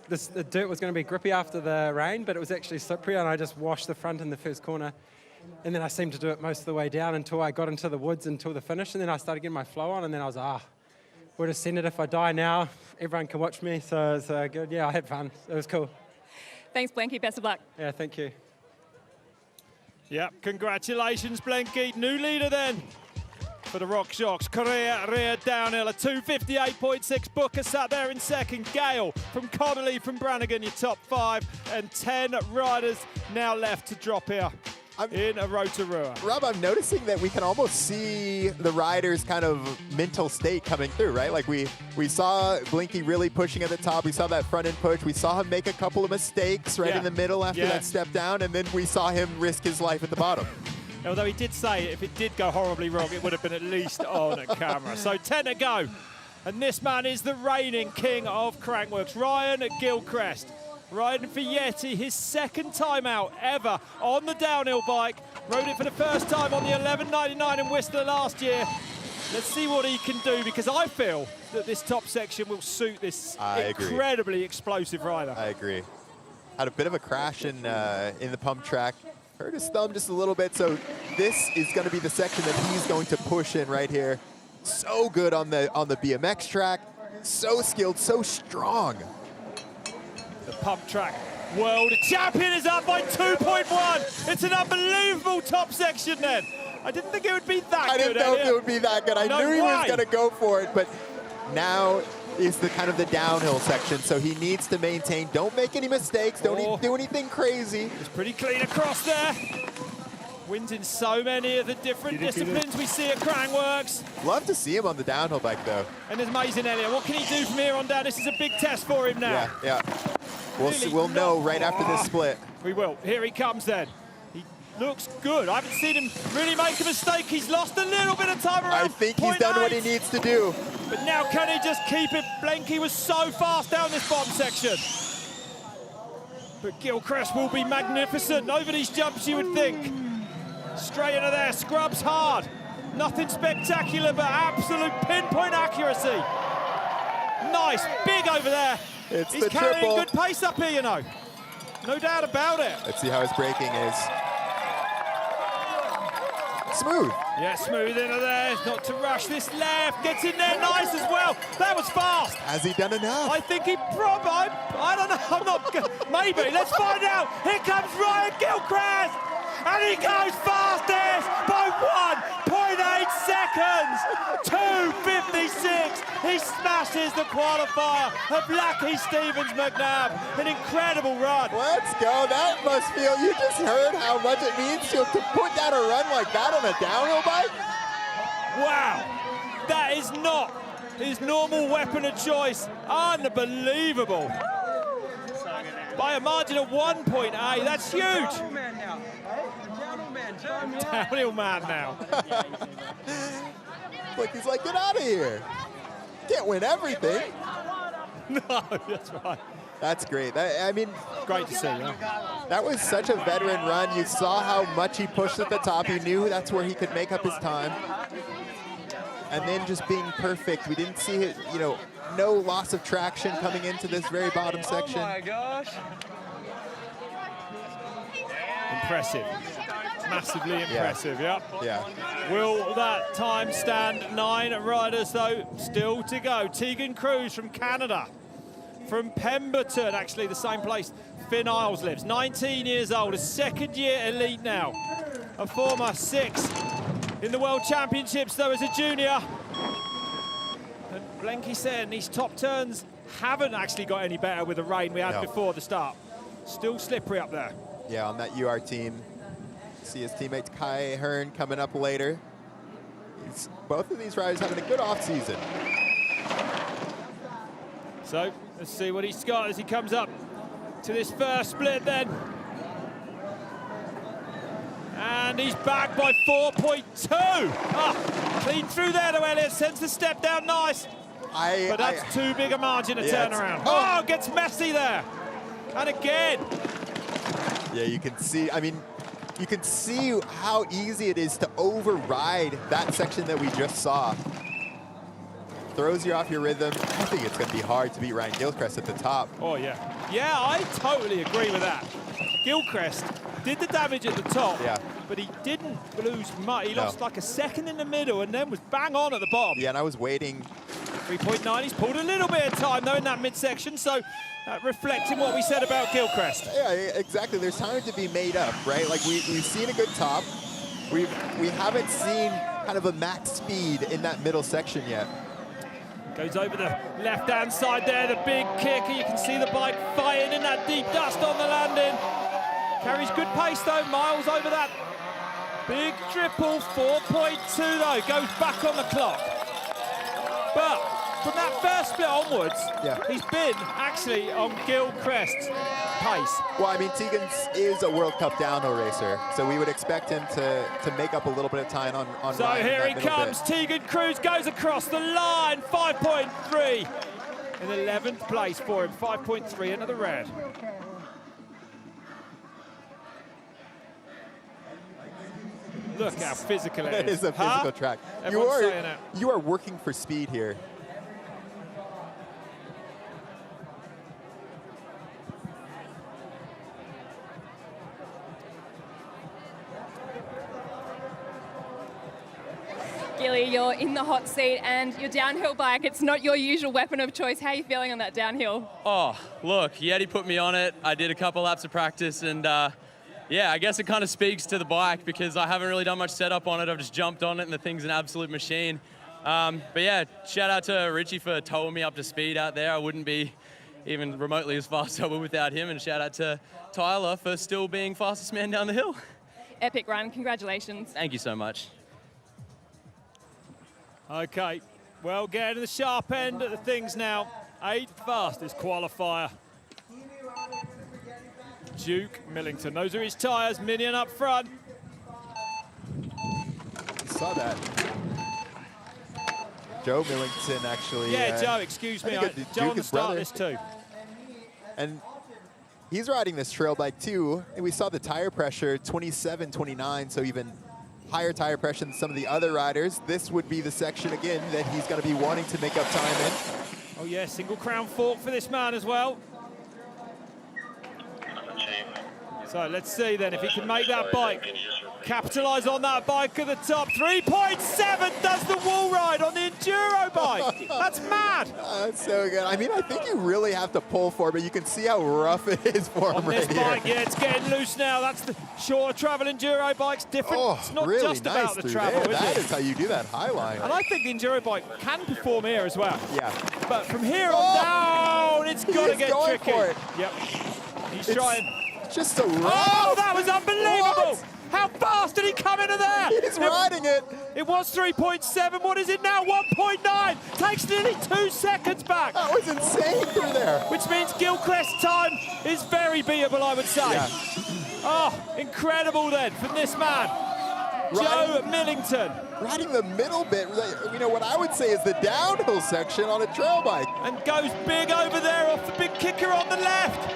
dirt was going to be grippy after the rain, but it was actually slippery, and I just washed the front in the first corner. And then I seemed to do it most of the way down until I got into the woods until the finish. And then I started getting my flow on, and then I was like, would have seen it if I die now. Everyone can watch me, so it's good. Yeah, I had fun. It was cool. Thanks, Blenky. Best of luck. Yeah, thank you. Yep, congratulations, Blenky. New leader then for the Rock Shocks. Korea rear downhill, a 2:58.6. Booker sat there in second. Gale from Connolly from Brannigan, your top 5. And 10 riders now left to drop here in a Rotorua. Rob, I'm noticing that we can almost see the riders' kind of mental state coming through, right? Like we saw Blinky really pushing at the top. We saw that front end push. We saw him make a couple of mistakes right in the middle after that step down, and then we saw him risk his life at the bottom. Although he did say if it did go horribly wrong, it would have been at least on camera. So 10 to go. And this man is the reigning king of Crankworx, Ryan Gilchrist. Riding for Yeti, his second time out ever on the downhill bike. Rode it for the first time on the 1199 in Whistler last year. Let's see what he can do, because I feel that this top section will suit this incredibly explosive rider. I agree. Had a bit of a crash in the pump track. Hurt his thumb just a little bit, so this is going to be the section that he's going to push in right here. So good on the BMX track, so skilled, so strong. The pump track world champion is up by 2.1. It's an unbelievable top section then. I didn't think it would be that good. I didn't know if it would be that good. I knew he was going to go for it, but now is the kind of the downhill section, so he needs to maintain. Don't make any mistakes. Don't do anything crazy. It's pretty clean across there. Wins in so many of the different disciplines we see at Crankworx. Love to see him on the downhill bike, though. And it's amazing, Elliot. What can he do from here on down? This is a big test for him now. Yeah. We'll know right after this split. We will. Here he comes then. He looks good. I haven't seen him really make a mistake. He's lost a little bit of time around. I think he's done what he needs to do. But now can he just keep it? Blenky was so fast down this bottom section. But Gilchrist will be magnificent over these jumps, you would think. Straight into there, scrubs hard. Nothing spectacular, but absolute pinpoint accuracy. Nice, big over there. He's the carrying triple. good pace up here, you know. No doubt about it. Let's see how his braking is. Smooth. Yeah, smooth into there. Not to rush this left. Gets in there nice as well. That was fast. Has he done enough? I think he probably, I don't know, I'm not, maybe. Let's find out. Here comes Ryan Gilchrist. And he goes fastest by 1.8 seconds. 2:56. He smashes the qualifier of Lucky Stevens McNabb. An incredible run. Let's go. That must feel, you just heard how much it means to put down a run like that on a downhill bike. Wow. That is not his normal weapon of choice. Unbelievable. By a margin of 1.8. That's huge. Downhill man now. Like he's like, get out of here. Can't win everything. No, that's right. That's great. I mean, great to see. Yeah. That was such a veteran run. You saw how much he pushed at the top. You knew that's where he could make up his time. And then just being perfect. We didn't see it, you know, no loss of traction coming into this very bottom section. Oh my gosh. Impressive. Massively impressive, yeah. Yeah. Will that time stand? 9 riders, though, still to go. Tegan Cruz from Canada. From Pemberton, actually the same place Finn Isles lives. 19 years old, a second-year elite now. A former 6th in the World Championships, though, as a junior. And Blenky said these top turns haven't actually got any better with the rain we had before the start. Still slippery up there. Yeah, on that UR team. See his teammates Kai Hearn coming up later. Both of these riders having a good off-season. So let's see what he's got as he comes up to this first split then. And he's back by 4.2. Ah, clean through there though, Elliott. Sends the step down nice. But that's too big a margin to turn around. Oh, gets messy there. And again. Yeah, you can see, I mean, you can see how easy it is to override that section that we just saw. Throws you off your rhythm. I think it's going to be hard to beat Ryan Gilchrist at the top. Oh, yeah. Yeah, I totally agree with that. Gilchrist did the damage at the top, but he didn't lose much. He lost like a second in the middle and then was bang on at the bottom. Yeah, and I was waiting. 3.9, he's pulled a little bit of time, though, in that midsection, so reflecting what we said about Gilchrist. Yeah, exactly. There's time to be made up, right? Like, we've seen a good top. We haven't seen kind of a max speed in that middle section yet. Goes over the left-hand side there, the big kicker. You can see the bike fighting in that deep dust on the landing. Carries good pace, though, miles over that. Big triple, 4.2, though, goes back on the clock. But from that first split onwards, he's been actually on Gilchrist's pace. Well, I mean, Tegan is a World Cup downhill racer, so we would expect him to make up a little bit of time on So Ryan here he comes, Tegan Cruz goes across the line, 5.3. In 11th place for him, 5.3, another red. Look how physical it is. It is a physical track. You are working for speed here. Gilly, you're in the hot seat and your downhill bike, it's not your usual weapon of choice. How are you feeling on that downhill? Oh, look, Yeti put me on it. I did a couple laps of practice and yeah, I guess it kind of speaks to the bike because I haven't really done much setup on it. I've just jumped on it and the thing's an absolute machine. But yeah, shout out to Richie for towing me up to speed out there. I wouldn't be even remotely as fast as I would without him. And shout out to Tyler for still being fastest man down the hill. Epic run, congratulations. Thank you so much. Okay, well, getting to the sharp end of the things now. 8th fastest qualifier. Duke Millington, those are his tyres, Minion up front. Saw that. Joe Millington actually. Yeah, Joe, excuse me. Joe on the start this too. And he's riding this trail bike too. And we saw the tire pressure, 27, 29, so even higher tire pressure than some of the other riders. This would be the section again that he's going to be wanting to make up time in. Oh yeah, single crown fork for this man as well. So let's see then if he can make that bike. Capitalise on that bike at the top. 3.7 does the wall ride on the enduro bike. That's mad. That's so good. I mean, I think you really have to pull for it, but you can see how rough it is for him right here. On this bike, yeah, it's getting loose now. That's the shorter travel enduro bike's different. Oh, it's not really just nice about the through travel, there. is That it? is how you do that high line. And I think the enduro bike can perform here as well. Yeah. But from here on down, it's got to get going tricky. for it. Yep. He's trying. Just so rough. Oh, that was unbelievable. What? How fast did he come into there? He's riding it. It was 3.7. What is it now? 1.9. Takes nearly 2 seconds back. That was insane through there. Which means Gilchrist's time is very beatable, I would say. Yeah. Oh, incredible then from this man. Joe Millington. Riding the middle bit, you know, what I would say is the downhill section on a trail bike. And goes big over there off the big kicker on the left.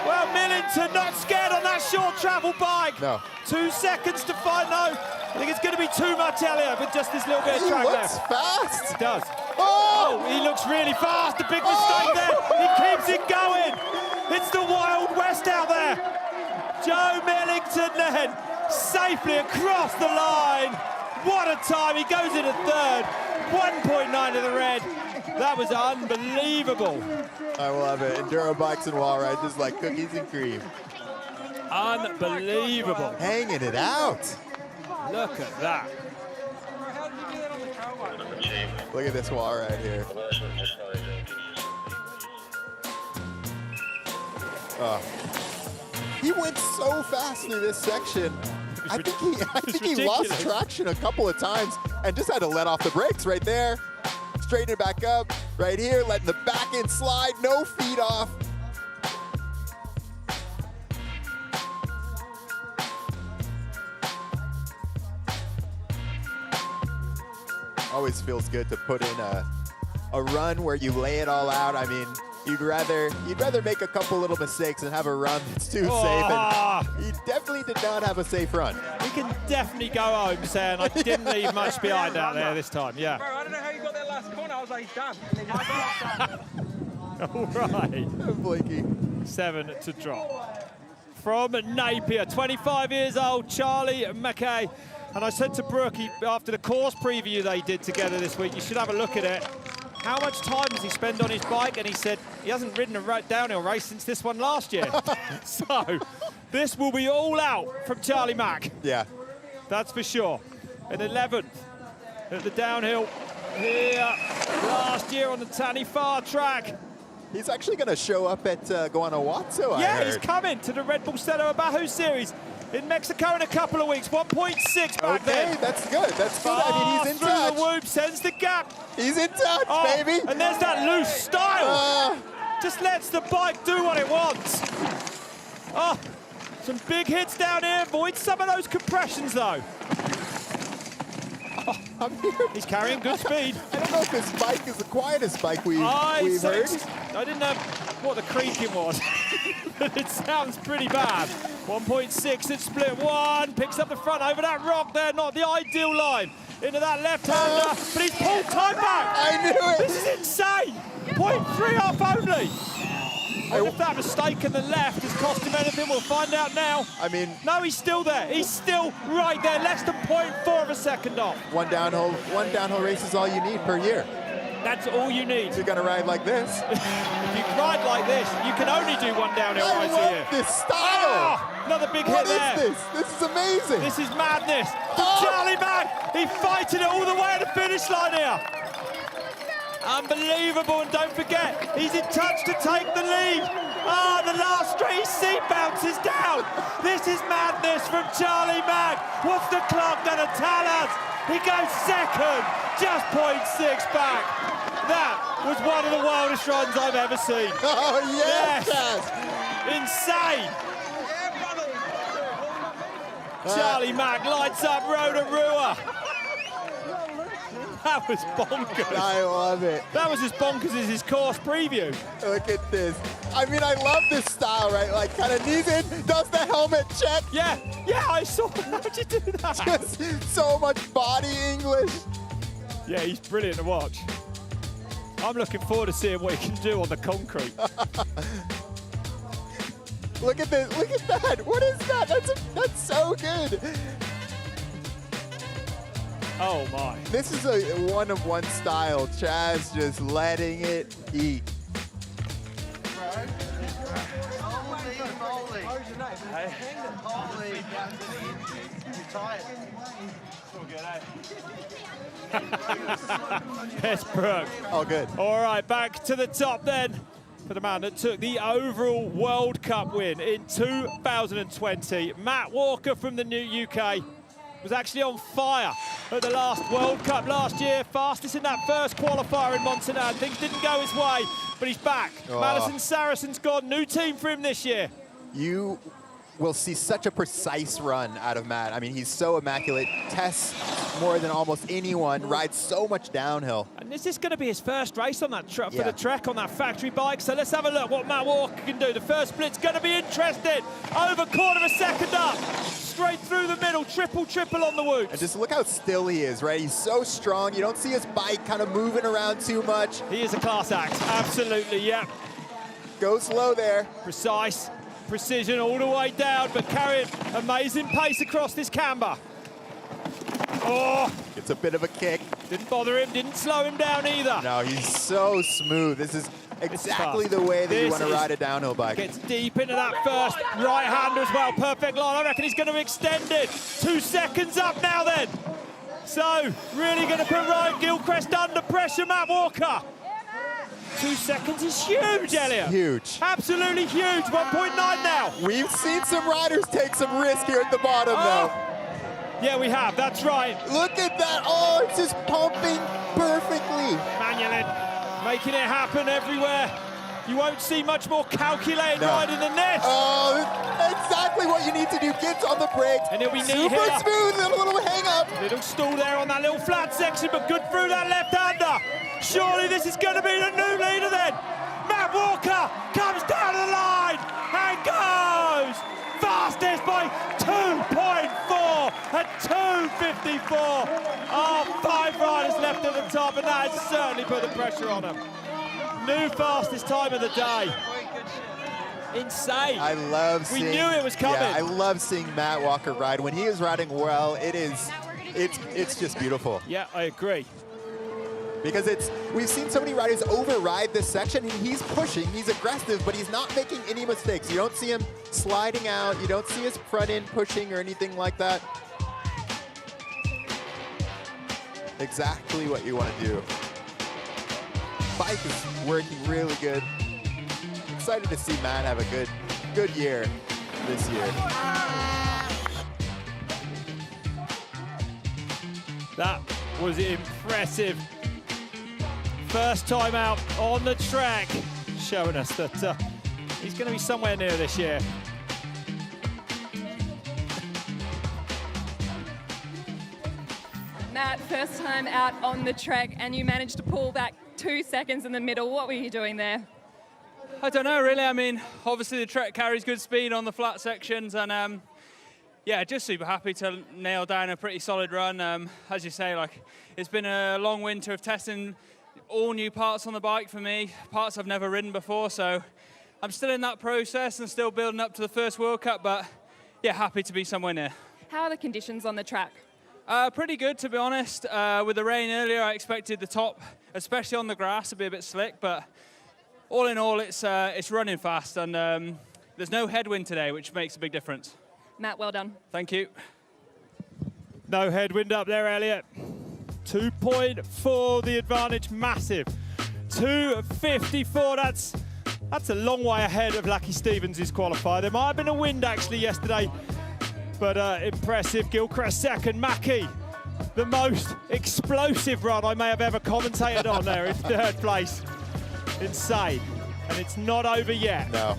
Well, Millington not scared on that short travel bike. No. 2 seconds to find. No, I think it's going to be too much, Elliot, with just this little bit of track left. He looks fast. He does. Oh! He looks really fast. A big mistake there. He keeps it going. It's the Wild West out there. Joe Millington then safely across the line. What a time. He goes into third. 1.9 to the red. That was unbelievable. I love it. Enduro bikes and wall ride, just like cookies and cream. Unbelievable. Hanging it out. Look at that. Look at this wall ride here. He went so fast through this section. I think he lost traction a couple of times and just had to let off the brakes right there. Straighten it back up, right here, letting the back end slide, no feet off. Always feels good to put in a run where you lay it all out. I mean, you'd rather make a couple little mistakes and have a run that's too safe. And he definitely did not have a safe run. We can definitely go home saying I didn't leave much behind out there this time. Yeah. Bro, I don't know how you got that last corner. I was like, done. All right. Blakey. 7 to drop. From Napier, 25 years old, Charlie Mackay. And I said to Brookie after the course preview they did together this week, you should have a look at it. How much time does he spend on his bike? And he said he hasn't ridden a downhill race since this one last year. So this will be all out from Charlie Mack. Yeah. That's for sure. In 11th at the downhill here last year on the Tanifar track. He's actually going to show up at Guanajuato, I heard. He's coming to the Red Bull Stella Abajo Series in Mexico in a couple of weeks. 1.6 back then. Okay, that's good. That's good. I mean, he's in touch. Through the whoop, sends the gap. He's in touch, baby. And there's that loose style. Just lets the bike do what it wants. Oh, some big hits down here. Avoid some of those compressions, though. Oh, he's carrying good speed. I don't know if this bike is the quietest bike we've heard. I didn't know what the creaking was, but it sounds pretty bad. 1.6 at split one, picks up the front over that rock there, not the ideal line. Into that left-hander, but he's pulled time back. I knew it. This is insane. 0.3 off only. And if that mistake in the left has cost him anything, we'll find out now. I mean... No, he's still there. He's still right there, less than 0.4 of a second off. One downhill race is all you need per year. That's all you need. If you're going to ride like this. If you ride like this, you can only do one downhill race a year. This style. Oh, another big hit there. What is this? This is amazing. This is madness. From Charlie Mack, he fighting it all the way to the finish line here. Unbelievable, and don't forget, he's in touch to take the lead. The last straight seat bounces down. This is madness from Charlie Mack. What's the clock gonna tell us? He goes second, just 0.6 back. That was one of the wildest runs I've ever seen. Oh, yes. Insane. Charlie Mack lights up Rotorua. That was bonkers. I love it. That was as bonkers as his course preview. Look at this. I mean, I love this style, right? Like, kind of knees in, does the helmet check. Yeah, I saw that. How'd you do that? Just so much body English. Yeah, he's brilliant to watch. I'm looking forward to seeing what he can do on the concrete. Look at this, look at that. What is that? That's so good. Oh my. This is a one-of-one style. Chaz just letting it eat. Yes, Brooke. Oh, good. All right, back to the top then for the man that took the overall World Cup win in 2020. Matt Walker from the new UK was actually on fire at the last World Cup last year. Fastest in that first qualifier in Montanari. Things didn't go his way, but he's back. Madison Saracen's gone. New team for him this year. You will see such a precise run out of Matt. I mean, he's so immaculate, tests more than almost anyone, rides so much downhill. And this is going to be his first race on that for the Trek on that factory bike. So let's have a look what Matt Walker can do. The first split's going to be interesting. Over quarter of a second up, straight through the middle, triple on the woods. And just look how still he is, right? He's so strong. You don't see his bike kind of moving around too much. He is a class act, absolutely, yeah. Go slow there. Precise. Precision all the way down, but carrying amazing pace across this camber. Oh! It's a bit of a kick. Didn't bother him, didn't slow him down either. No, he's so smooth. This is exactly the way that you want to ride a downhill bike. Gets deep into that first right hand as well. Perfect line. I reckon he's going to extend it. 2 seconds up now then. So, really going to put Ryan Gilchrist under pressure, Matt Walker. 2 seconds is huge, Elliot. Huge. Absolutely huge. 1.9 now. We've seen some riders take some risk here at the bottom, though. Yeah, we have. That's right. Look at that. Oh, it's just pumping perfectly. Manuelin making it happen everywhere. You won't see much more calculated riding than this. Oh, exactly what you need to do. Get on the brakes. And it'll be super smooth, little hang up. Little stall there on that little flat section, but good through that left-hander. Surely this is going to be the new leader then. Matt Walker comes down the line and goes fastest by 2.4 at 2:54. Oh, 5 riders left at the top, and that has certainly put the pressure on them. New fastest time of the day. Insane. I love seeing. We knew it was coming. Yeah, I love seeing Matt Walker ride. When he is riding well, it's just beautiful. Yeah, I agree. Because we've seen so many riders override this section, and he's pushing, he's aggressive, but he's not making any mistakes. You don't see him sliding out, you don't see his front end pushing or anything like that. Exactly what you want to do. Bike is working really good. Excited to see Matt have a good year this year. That was impressive. First time out on the track, showing us that he's going to be somewhere near this year. Matt, first time out on the track, and you managed to pull back 2 seconds in the middle. What were you doing there? I don't know, really. I mean, obviously the Trek carries good speed on the flat sections, and yeah, just super happy to nail down a pretty solid run. As you say, like, it's been a long winter of testing all new parts on the bike for me, parts I've never ridden before, so I'm still in that process and still building up to the first World Cup, but yeah, happy to be somewhere near. How are the conditions on the track? Pretty good, to be honest. With the rain earlier, I expected the top, especially on the grass, to be a bit slick, but all in all, it's running fast, and there's no headwind today, which makes a big difference. Matt, well done. Thank you. No headwind up there, Elliot. 2.4 the advantage, massive. 2:54, that's a long way ahead of Lucky Stevens' qualifier. There might have been a wind actually yesterday, but impressive. Gilchrist second, Mackie, the most explosive run I may have ever commentated on there in third place. Insane, and it's not over yet. No.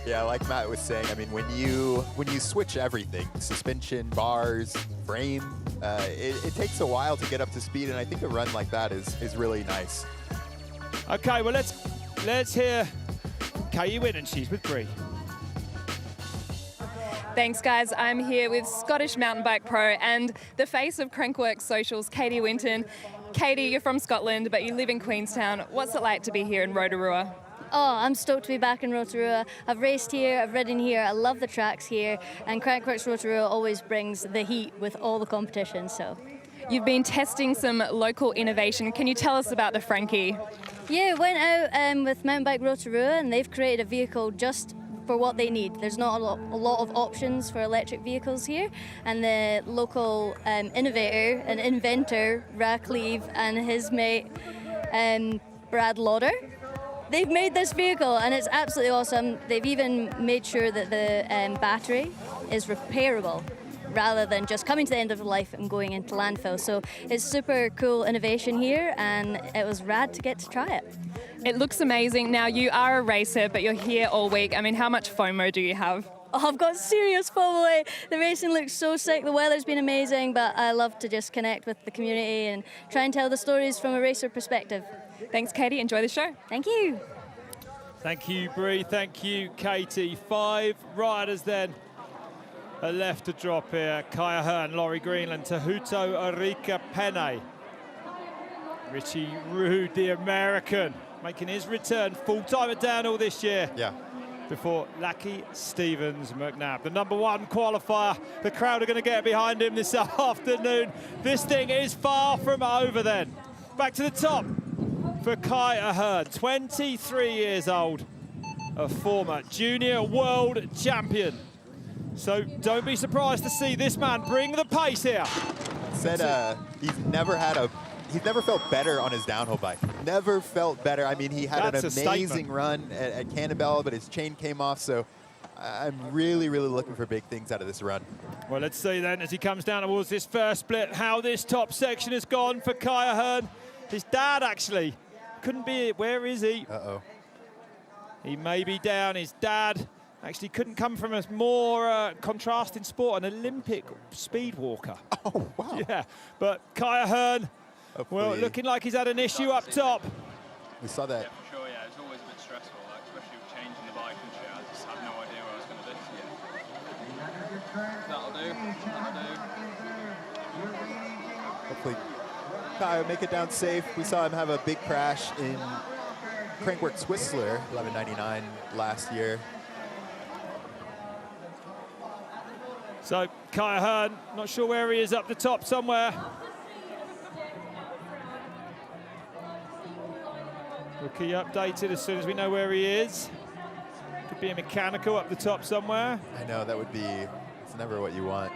Yeah, like Matt was saying, I mean, when you switch everything, suspension, bars, frame, it takes a while to get up to speed, and I think a run like that is really nice. Okay, well let's hear from Katie Wynn, and she's with Bree. Thanks, guys. I'm here with Scottish mountain bike pro and the face of Crankworx Socials, Katie Winton. Katie, you're from Scotland, but you live in Queenstown. What's it like to be here in Rotorua? Oh, I'm stoked to be back in Rotorua. I've raced here, I've ridden here, I love the tracks here, and Crankworx Rotorua always brings the heat with all the competitions, so. You've been testing some local innovation. Can you tell us about the Frankie? Yeah, went out with Mountain Bike Rotorua, and they've created a vehicle just for what they need. There's not a lot of options for electric vehicles here, and the local innovator and inventor, Racleve, and his mate, Brad Lauder, they've made this vehicle, and it's absolutely awesome. They've even made sure that the battery is repairable rather than just coming to the end of life and going into landfill. So it's super cool innovation here, and it was rad to get to try it. It looks amazing. Now, you are a racer, but you're here all week. I mean, how much FOMO do you have? Oh, I've got serious FOMO. The racing looks so sick. The weather's been amazing, but I love to just connect with the community and try and tell the stories from a racer perspective. Thanks, Katie. Enjoy the show. Thank you. Thank you, Bree. Thank you, Katie. 5 riders then are left to drop here. Kaya Hearn, Laurie Greenland, Tahuto Arika Pene. Richie Rude, the American, making his return full-time at Downhill this year. Yeah. Before Lackey Stevens McNabb, the #1 qualifier. The crowd are going to get behind him this afternoon. This thing is far from over then. Back to the top for Kaya Hearn, 23 years old, a former junior world champion. So don't be surprised to see this man bring the pace here. Said he's never felt better on his downhill bike. Never felt better. I mean, he had an amazing run at Cannondale, but his chain came off, so I'm really, really looking for big things out of this run. Well, let's see then, as he comes down towards this first split, how this top section has gone for Kaya Hearn. His dad, actually, couldn't be it. Where is he? Uh-oh. He may be down. His dad actually couldn't come from a more contrasting sport, an Olympic speed walker. Oh, wow. Yeah, but Kaya Hearn, well, looking like he's had an issue up top. We saw that. Yeah, for sure, yeah. It was always a bit stressful, like, especially with changing the bike and shit. I just had no idea what I was going to do. That'll do. Hopefully Kaya will make it down safe. We saw him have a big crash in Crankworx Whistler, 1199 last year. So Kaya Hearn, not sure where he is up the top somewhere. We'll keep you updated as soon as we know where he is. Could be a mechanical up the top somewhere. I know, that would be, it's never what you want.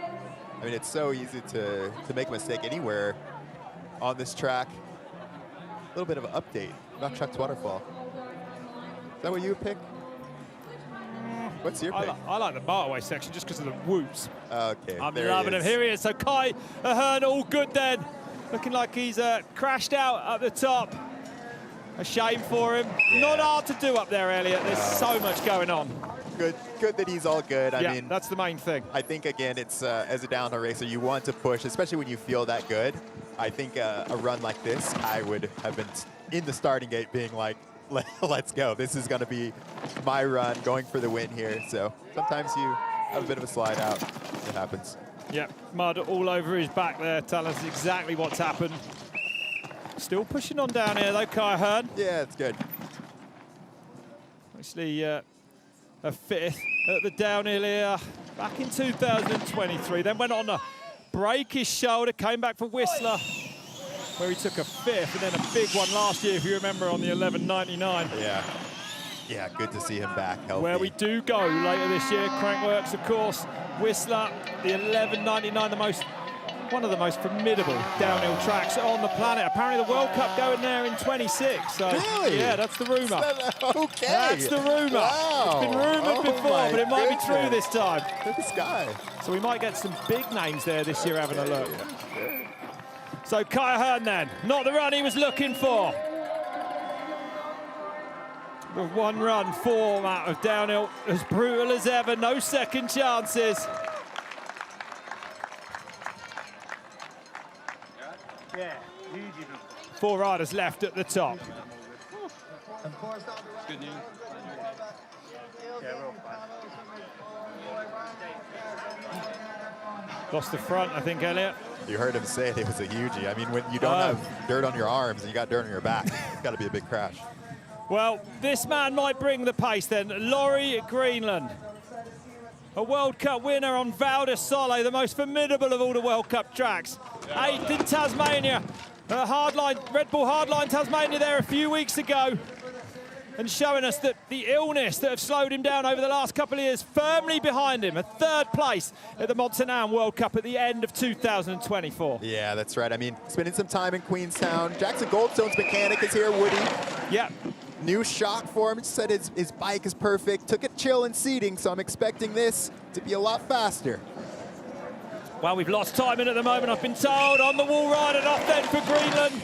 I mean, it's so easy to make a mistake anywhere on this track. A little bit of an update about Chuck's Waterfall. Is that what you would pick? What's your pick? I like the motorway section just because of the whoops. Okay, I'm loving him. Here he is. So Kaya Hearn, all good then. Looking like he's crashed out at the top. A shame for him. Yeah. Not hard to do up there, Elliot. There's so much going on. Good that he's all good. I mean, that's the main thing. I think, again, it's as a downhill racer, you want to push, especially when you feel that good. I think a run like this, I would have been in the starting gate being like, let's go. This is going to be my run, going for the win here. So sometimes you have a bit of a slide out. It happens. Yeah, mud all over his back there, telling us exactly what's happened. Still pushing on down here, though, Kaya Hearn. Yeah, it's good. Actually, a 5th at the downhill here back in 2023. Then went on to break his shoulder, came back for Whistler, where he took a 5th, and then a big one last year, if you remember, on the 1199. Yeah, good to see him back healthy. Where we do go later this year, Crankworx, of course. Whistler, the 1199, one of the most formidable downhill tracks on the planet. Apparently the World Cup going there in 26. So really? Yeah, that's the rumour. Okay. That's the rumour. Wow. It's been rumoured before, but it might be true this time. This guy. So we might get some big names there this year having a look. So Kaya Hearn then, not the run he was looking for. With one run format of downhill as brutal as ever, no second chances. Yeah, 4 riders left at the top. Good news. Yeah, we're all fine. Lost the front, I think, Elliot. You heard him say it was a hugie. I mean, when you don't have dirt on your arms and you got dirt on your back, it's got to be a big crash. Well, this man might bring the pace then. Laurie Greenland, a World Cup winner on Val de Sole, the most formidable of all the World Cup tracks. 8th in Tasmania, Red Bull Hardline Tasmania there a few weeks ago. And showing us that the illness that have slowed him down over the last couple of years firmly behind him. A 3rd place at the Montanam World Cup at the end of 2024. Yeah, that's right. I mean, spending some time in Queenstown. Jackson Goldstone's mechanic is here, Woody. Yeah. New shock for him. Said his bike is perfect. Took it chill in seating, so I'm expecting this to be a lot faster. Well, we've lost time in at the moment, I've been told. On the wall ride and off then for Greenland.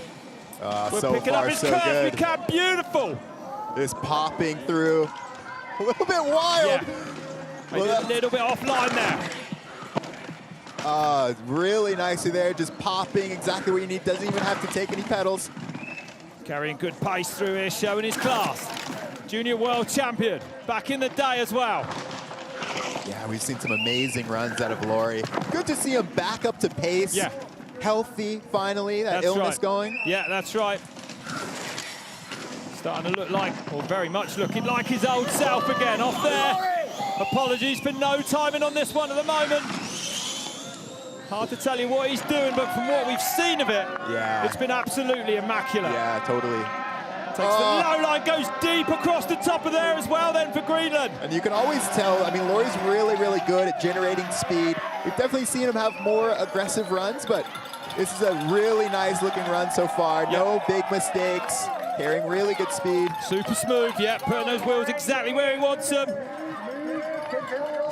We're so picking far, up his so curve. good. We can, beautiful. Is popping through. A little bit wild. Yeah. Well, a little bit offline there. Really nicely there, just popping exactly what you need. Doesn't even have to take any pedals. Carrying good pace through here, showing his class. Junior world champion, back in the day as well. Yeah, we've seen some amazing runs out of Laurie. Good to see him back up to pace. Yeah. Healthy, finally, that illness going. Yeah, that's right. Starting to look like, or very much looking like his old self again. Off there. Apologies for no timing on this one at the moment. Hard to tell you what he's doing, but from what we've seen of it, it's been absolutely immaculate. Yeah, totally. Takes the low line, goes deep across the top of there as well then for Greenland. And you can always tell, I mean, Laurie's really, really good at generating speed. We've definitely seen him have more aggressive runs, but this is a really nice looking run so far. No big mistakes. Carrying really good speed. Super smooth, yeah, putting those wheels exactly where he wants them.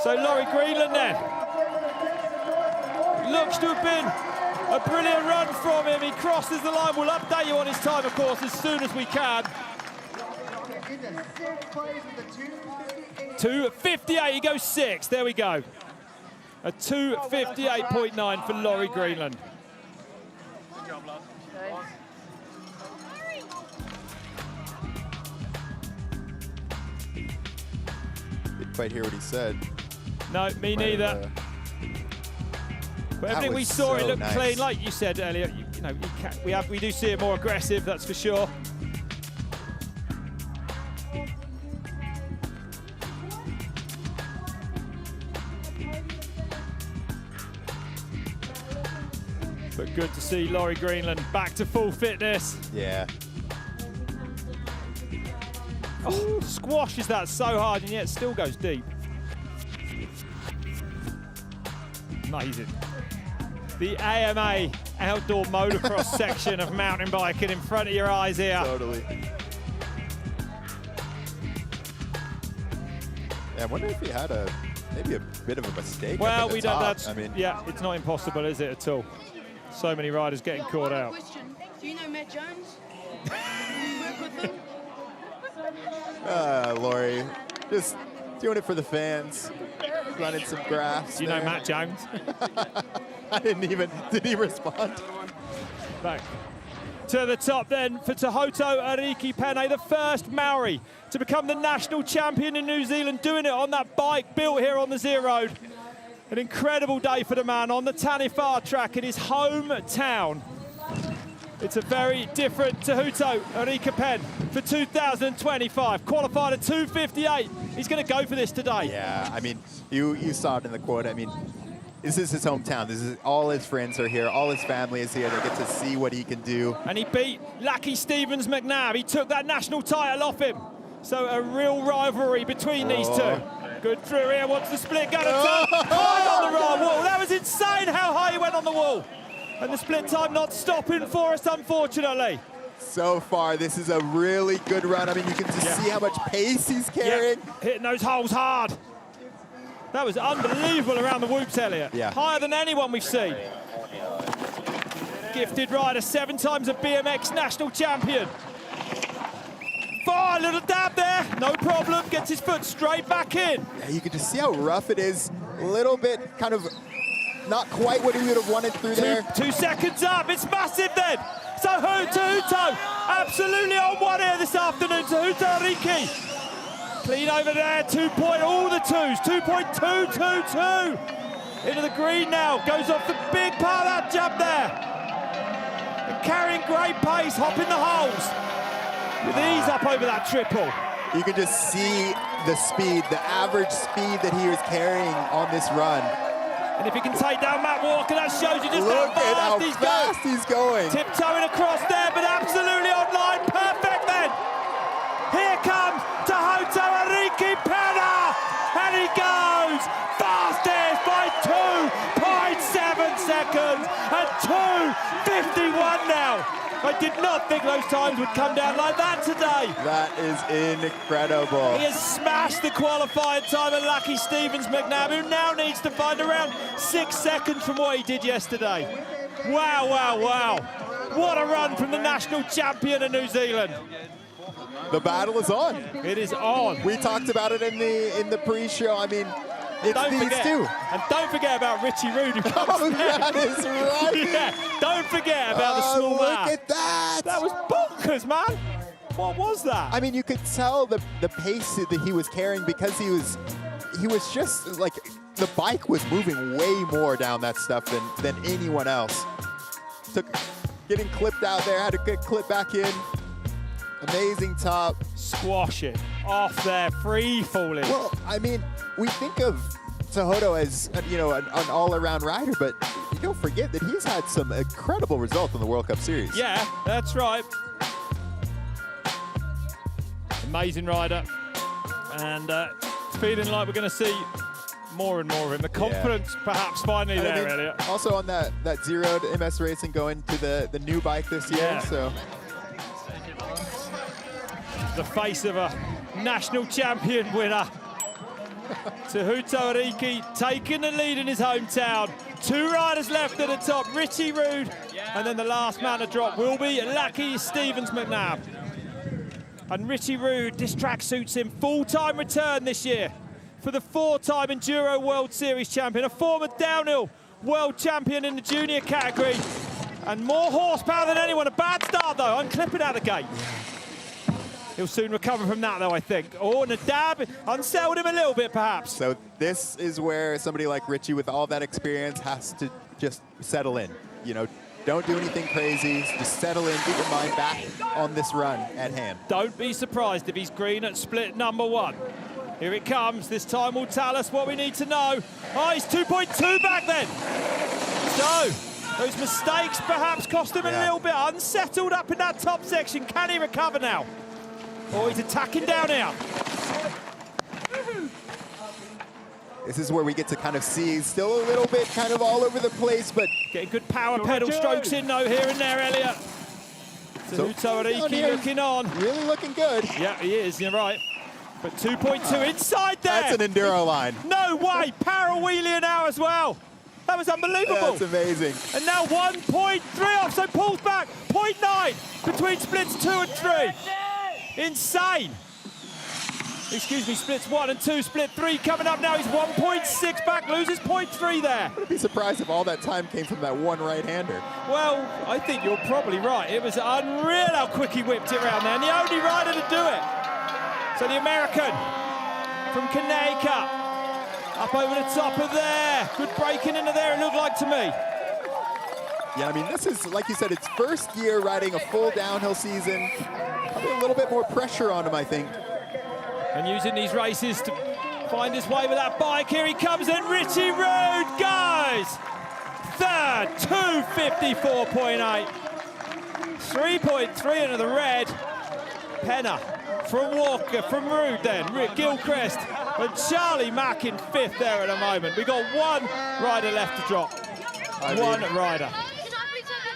So Laurie Greenland then. Looks to have been a brilliant run from him. He crosses the line. We'll update you on his time, of course, as soon as we can. 2:58, he goes 6th, there we go. A 2:58.9 for Laurie Greenland. Good job, love. Didn't quite hear what he said. No, me neither. But everything we saw, it looked clean, like you said earlier. You know, we do see it more aggressive, that's for sure. But good to see Laurie Greenland back to full fitness. Yeah. Oh, squashes that so hard and yet still goes deep. Amazing. The AMA outdoor motocross section of mountain biking in front of your eyes here. Totally. Yeah, I wonder if he had maybe a bit of a mistake. Well, we don't. That's, I mean, yeah, it's not impossible, is it at all? So many riders getting caught out. Question. Do you know Matt Jones? Do you work with him? Laurie, just doing it for the fans, running some graphs. Do you know Matt Jones? I didn't even, did he respond? Back to the top then for Tohoto Ariki Pene, the first Maori to become the national champion in New Zealand, doing it on that bike built here on the Zero Road. An incredible day for the man on the Taniwha track in his hometown. It's a very different Tohoto Ariki Pene for 2025. Qualified at 2:58. He's going to go for this today. Yeah, I mean, you saw it in the quote. I mean, this is his hometown. This is all his friends are here. All his family is here. They get to see what he can do. And he beat Lucky Stevens McNabb. He took that national title off him. So a real rivalry between these two. Good through here. Wants the split gun. High on the right wall. That was insane how high he went on the wall. And the split time not stopping for us, unfortunately. So far, this is a really good run. I mean, you can just see how much pace he's carrying. Hitting those holes hard. That was unbelievable around the whoops, Elliot. Yeah. Higher than anyone we've seen. Gifted rider, 7 times a BMX national champion. Far, little dab there, no problem. Gets his foot straight back in. Yeah, you can just see how rough it is. A little bit kind of not quite what he would have wanted through there. 2 seconds up, it's massive then. So Tohoto, absolutely on one here this afternoon. Tohoto Ariki. Clean over there, all the twos, 2.222. into the green now, goes off the big part of that jump there. And carrying great pace, hopping the holes. With ease up over that triple. You can just see the speed, the average speed that he was carrying on this run. And if he can take down Matt Walker, that shows you just how fast he's going. Tiptoeing across there, but absolutely online. Perfect then. Here comes Aotearoa Pena. And he goes fastest by 2.7 seconds. And 2.51 now. I did not think those times would come down like that today. That is incredible. He has smashed the qualifying time of Lucky Stevens McNabb, who now needs to find around 6 seconds from what he did yesterday. Wow, wow, wow. What a run from the national champion of New Zealand. The battle is on. It is on. We talked about it in the pre-show. I mean, it's don't these forget, two. And don't forget about Richie Rude, who comes that is right. Yeah, don't forget about the small look man. at that. That was bonkers, man. What was that? I mean, you could tell the pace that he was carrying because he was just like, the bike was moving way more down that stuff than anyone else. Getting clipped out there, had to get clipped back in. Amazing top. Squash it off there, free falling. Well, I mean, we think of Cejudo as an all-around rider, but you don't forget that he's had some incredible results in the World Cup Series. Yeah, that's right. Amazing rider, and it's feeling like we're going to see more and more of him. The confidence, perhaps, finally and there, Elliot. Also on that Zero to MS Racing going to the new bike this year, Yeah. so. The face of a national champion winner. Aotearoa taking the lead in his hometown. 2 riders left at the top, Richie Rude, and then the last man to drop will be Lucky Stevens McNabb. And Richie Rude, this track suits him. Full-time return this year for the 4-time Enduro World Series champion, a former downhill world champion in the junior category, and more horsepower than anyone. A bad start though, unclipping out the gate. He'll soon recover from that, though, I think. Oh, and a dab unsettled him a little bit, perhaps. So this is where somebody like Richie, with all that experience, has to just settle in. You know, don't do anything crazy. Just settle in, keep your mind back on this run at hand. Don't be surprised if he's green at split number 1. Here it comes. This time will tell us what we need to know. Oh, he's 2.2 back then. So, those mistakes perhaps cost him a little bit. Unsettled up in that top section. Can he recover now? Oh, he's attacking down here. This is where we get to kind of see, still a little bit kind of all over the place, but... Getting good power pedal strokes in, though, here and there, Elliot. Aotearoa looking on. Really looking good. Yeah, he is, you're right. But 2.2 inside there. That's an enduro line. No way, power wheelie now as well. That was unbelievable. That's amazing. And now 1.3 off, so pulls back. 0.9 between splits 2 and 3. Insane. Excuse me, splits 1 and 2, split 3 coming up now. He's 1.6 back, loses 0.3 there. I would be surprised if all that time came from that one right-hander. Well, I think you're probably right. It was unreal how quick he whipped it around there, and the only rider to do it. So the American from Connecticut up over the top of there. Good breaking into there, it looked like to me. Yeah, I mean, this is, like you said, it's first year riding a full downhill season. Probably a little bit more pressure on him, I think. And using these races to find his way with that bike. Here he comes, and Richie Rude goes third, 254.8. 3.3 into the red. Pena from Walker, from Rude then, Rick Gilchrist, and Charlie Mack in 5th there at the moment. We've got one rider left to drop. One rider.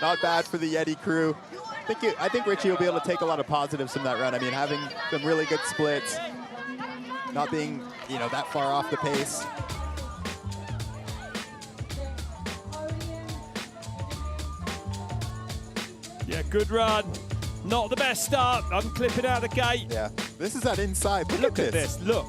Not bad for the Yeti crew. I think Richie will be able to take a lot of positives from that run. I mean, having some really good splits, not being, that far off the pace. Yeah, good run. Not the best start. Unclipping out the gate. Yeah, this is that inside. Look at this. Look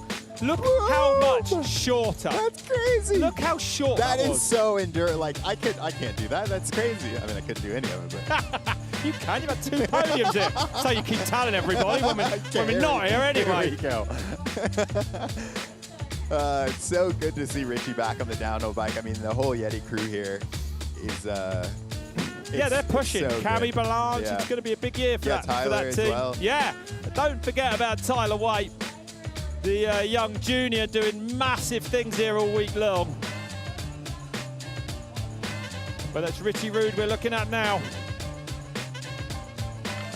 how much shorter. That's crazy. Look how short that was. Is so endurance. Like, I can't do that. That's crazy. I mean, I couldn't do any of it, but. You can. You've had 2 podiums here. So you keep telling everybody when we're not here anyway. Here we go. It's so good to see Richie back on the downhill bike. I mean, the whole Yeti crew here is yeah, they're pushing. So Cammy Belange, yeah. it's going to be a big year for, Tyler that as team. well. Yeah, don't forget about Tyler Waite, the young junior doing massive things here all week long. But that's Richie Rude we're looking at now.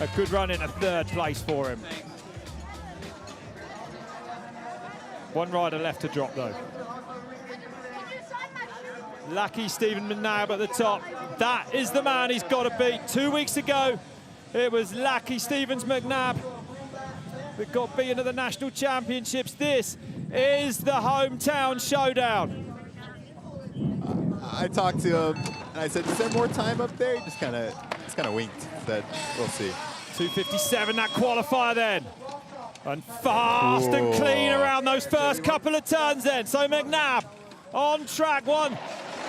A good run in a third place for him. One rider left to drop though. Lucky Stephen McNabb at the top. That is the man he's got to beat. 2 weeks ago, it was Lucky Stevens McNabb that got beaten at the National Championships. This is the hometown showdown. I talked to him and I said, is there more time up there? He just kind of winked. Said, we'll see. 2:57 that qualifier then. And fast and clean around those first couple of turns then. So McNabb on track, won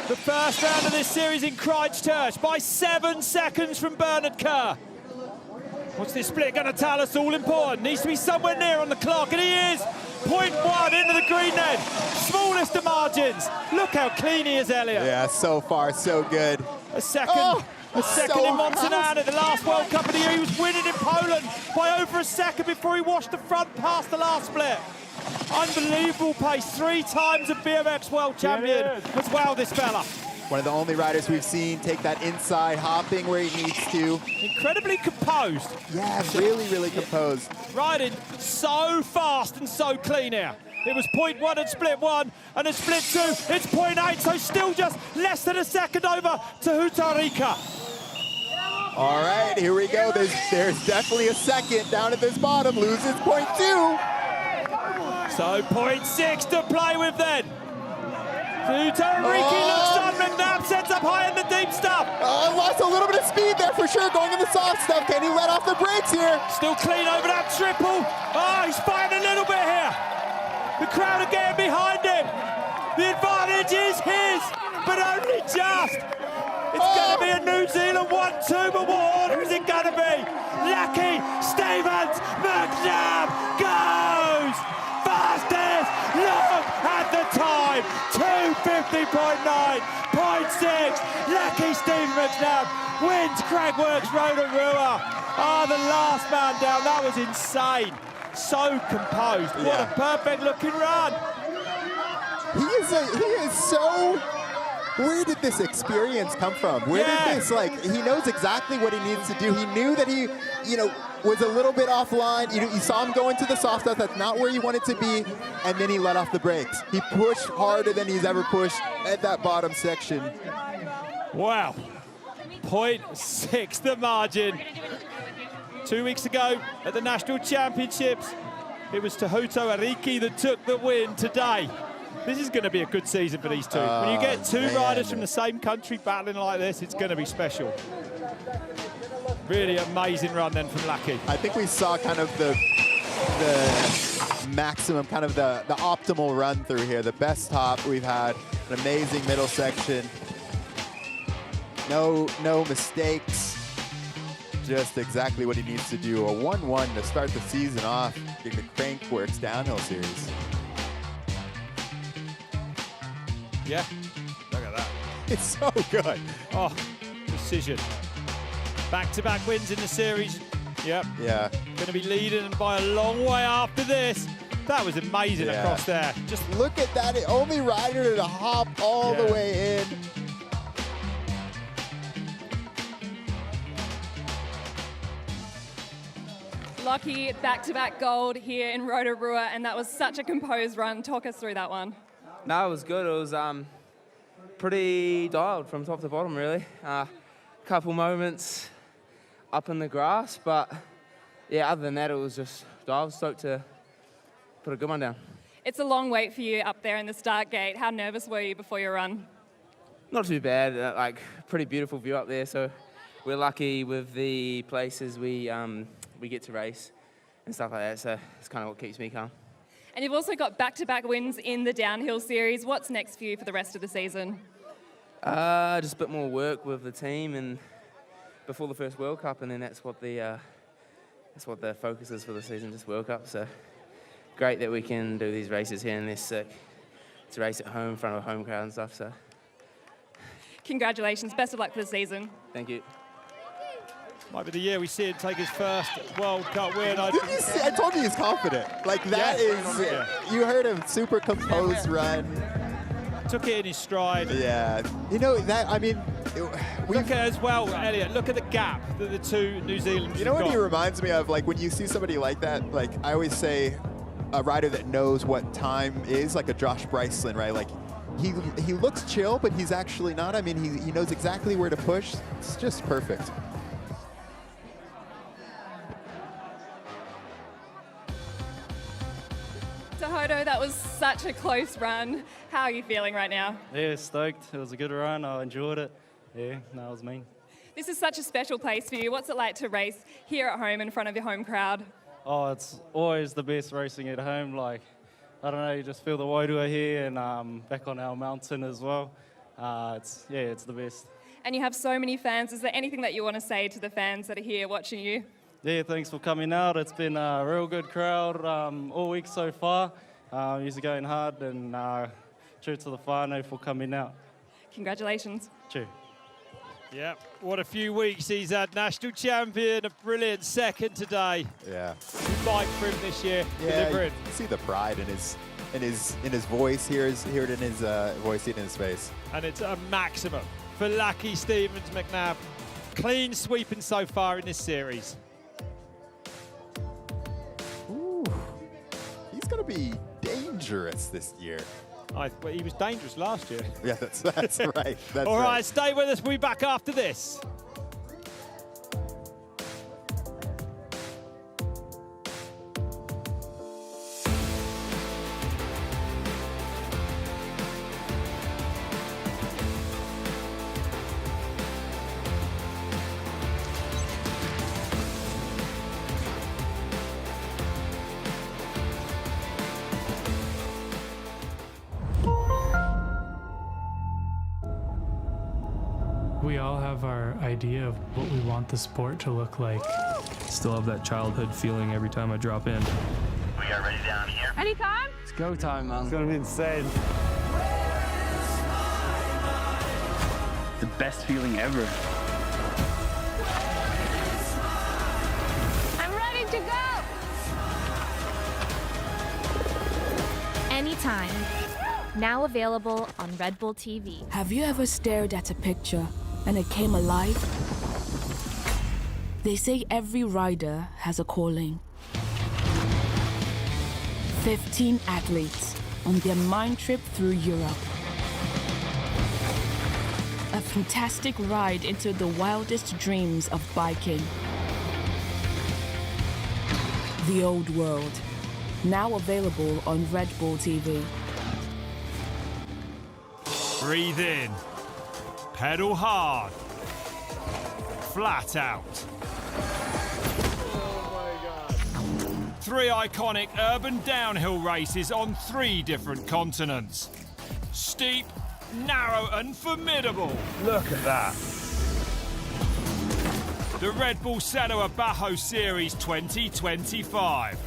the first round of this series in Christchurch by 7 seconds from Bernard Kerr. What's this split going to tell us? All important. Needs to be somewhere near on the clock, and he is. 0.1 into the green then. Smallest of margins. Look how clean he is, Elliot. Yeah, so far, so good. A second. A second so in Montana at the last World Cup of the year. He was winning in Poland by over a second before he washed the front past the last split. Unbelievable pace. 3 times a BMX world champion as well, this fella. One of the only riders we've seen take that inside hopping where he needs to. Incredibly composed. Yeah, really, really composed. Riding so fast and so clean here. It was 0.1 at split 1, and at split 2, it's 0.8, so still just less than a second over to Aotearoa. All right, here we go. There's definitely a second down at this bottom. Loses 0.2. So 0.6 to play with then. Aotearoa looks on. McNabb sets up high in the deep stuff. Lost a little bit of speed there for sure, going in the soft stuff. Can he let off the brakes here? Still clean over that triple. Oh, he's fighting a little bit here. The crowd are getting behind him. The advantage is his, but only just. It's going to be a New Zealand 1-2, but what order is it going to be? Lucky Stevens McNabb goes fastest. Look at the time. 2:50.9, 0.6. Lucky Stevens McNabb wins Crankworx Rotorua. The last man down. That was insane. So composed. What a perfect looking run. He is so. Where did this experience come from? Where did this, he knows exactly what he needs to do. He knew that he, was a little bit offline. You saw him go into the soft stuff. That's not where he wanted to be. And then he let off the brakes. He pushed harder than he's ever pushed at that bottom section. Wow. 0.6 the margin. 2 weeks ago at the National Championships, it was Aotearoa that took the win today. This is going to be a good season for these two. When you get two riders from the same country battling like this, it's going to be special. Really amazing run then from Lucky. I think we saw kind of the maximum, kind of the optimal run through here. The best top we've had, an amazing middle section. No mistakes. Just exactly what he needs to do. A 1-1 to start the season off in the Crankworx downhill series. Yeah, look at that. It's so good. Oh, precision. Back-to-back wins in the series. Yep. Yeah. Going to be leading by a long way after this. That was amazing across there. Just look at that. Only rider to hop all the way in. Lucky back-to-back gold here in Rotorua, and that was such a composed run. Talk us through that one. No, it was good. It was pretty dialed from top to bottom, really. Couple moments up in the grass, but yeah, other than that, it was just dialed. Stoked to put a good one down. It's a long wait for you up there in the start gate. How nervous were you before your run? Not too bad. Pretty beautiful view up there. So we're lucky with the places we get to race and stuff like that. So it's kind of what keeps me calm. And you've also got back-to-back wins in the downhill series. What's next for you for the rest of the season? Just a bit more work with the team and before the first World Cup, and then that's what the focus is for the season, just World Cup. So great that we can do these races here in this to race at home in front of a home crowd and stuff. So Congratulations. Best of luck for the season. thank you. Might be the year we see him take his first World Cup win. Did you see? I told you he's confident. Like that you heard him, super composed run. Took it in his stride. Yeah. You know, that, I mean, look at as well, Elliot, look at the gap that the two New Zealanders You know what got. he reminds me of? Like when you see somebody like that, like I always say a rider that knows what time is, like a Josh Bryceland, right? Like he looks chill, but he's actually not. I mean, he knows exactly where to push. It's just perfect. Hodo, that was such a close run. How are you feeling right now? Yeah, stoked. It was a good run. I enjoyed it. Yeah, no, it was mean. This is such a special place for you. What's it like to race here at home in front of your home crowd? Oh, it's always the best racing at home. Like, I don't know, you just feel the Rotorua here and back on our mountain as well. It's the best. And you have so many fans. Is there anything that you want to say to the fans that are here watching you? Yeah, thanks for coming out. It's been a real good crowd all week so far. You're going hard, and true to the whānau for coming out. Congratulations. Cheers. Yeah, what a few weeks he's had. National champion, a brilliant second today. Yeah. New bike for him this year. Yeah, Delivering. you see the pride in his voice. Hear it in his voice, see it in his face. And it's a maximum for Lucky Stevens McNabb. Clean sweeping so far in this series. Ooh, he's gonna be dangerous this year. Well, he was dangerous last year. Yeah, that's right. That's All right. right, stay with us. We'll be back after this. We all have our idea of what we want the sport to look like. Still have that childhood feeling every time I drop in. We are ready down here. Anytime? It's go time, man. It's gonna be insane. The best feeling ever. I'm ready to go! Anytime. Now available on Red Bull TV. Have you ever stared at a picture and it came alive? They say every rider has a calling. 15 athletes on their mind trip through Europe. A fantastic ride into the wildest dreams of biking. The Old World, now available on Red Bull TV. Breathe in. Pedal hard. Flat out. Oh my God. 3 iconic urban downhill races on 3 different continents. Steep, narrow and formidable. Look at that. The Red Bull Canoa Bajo Series 2025.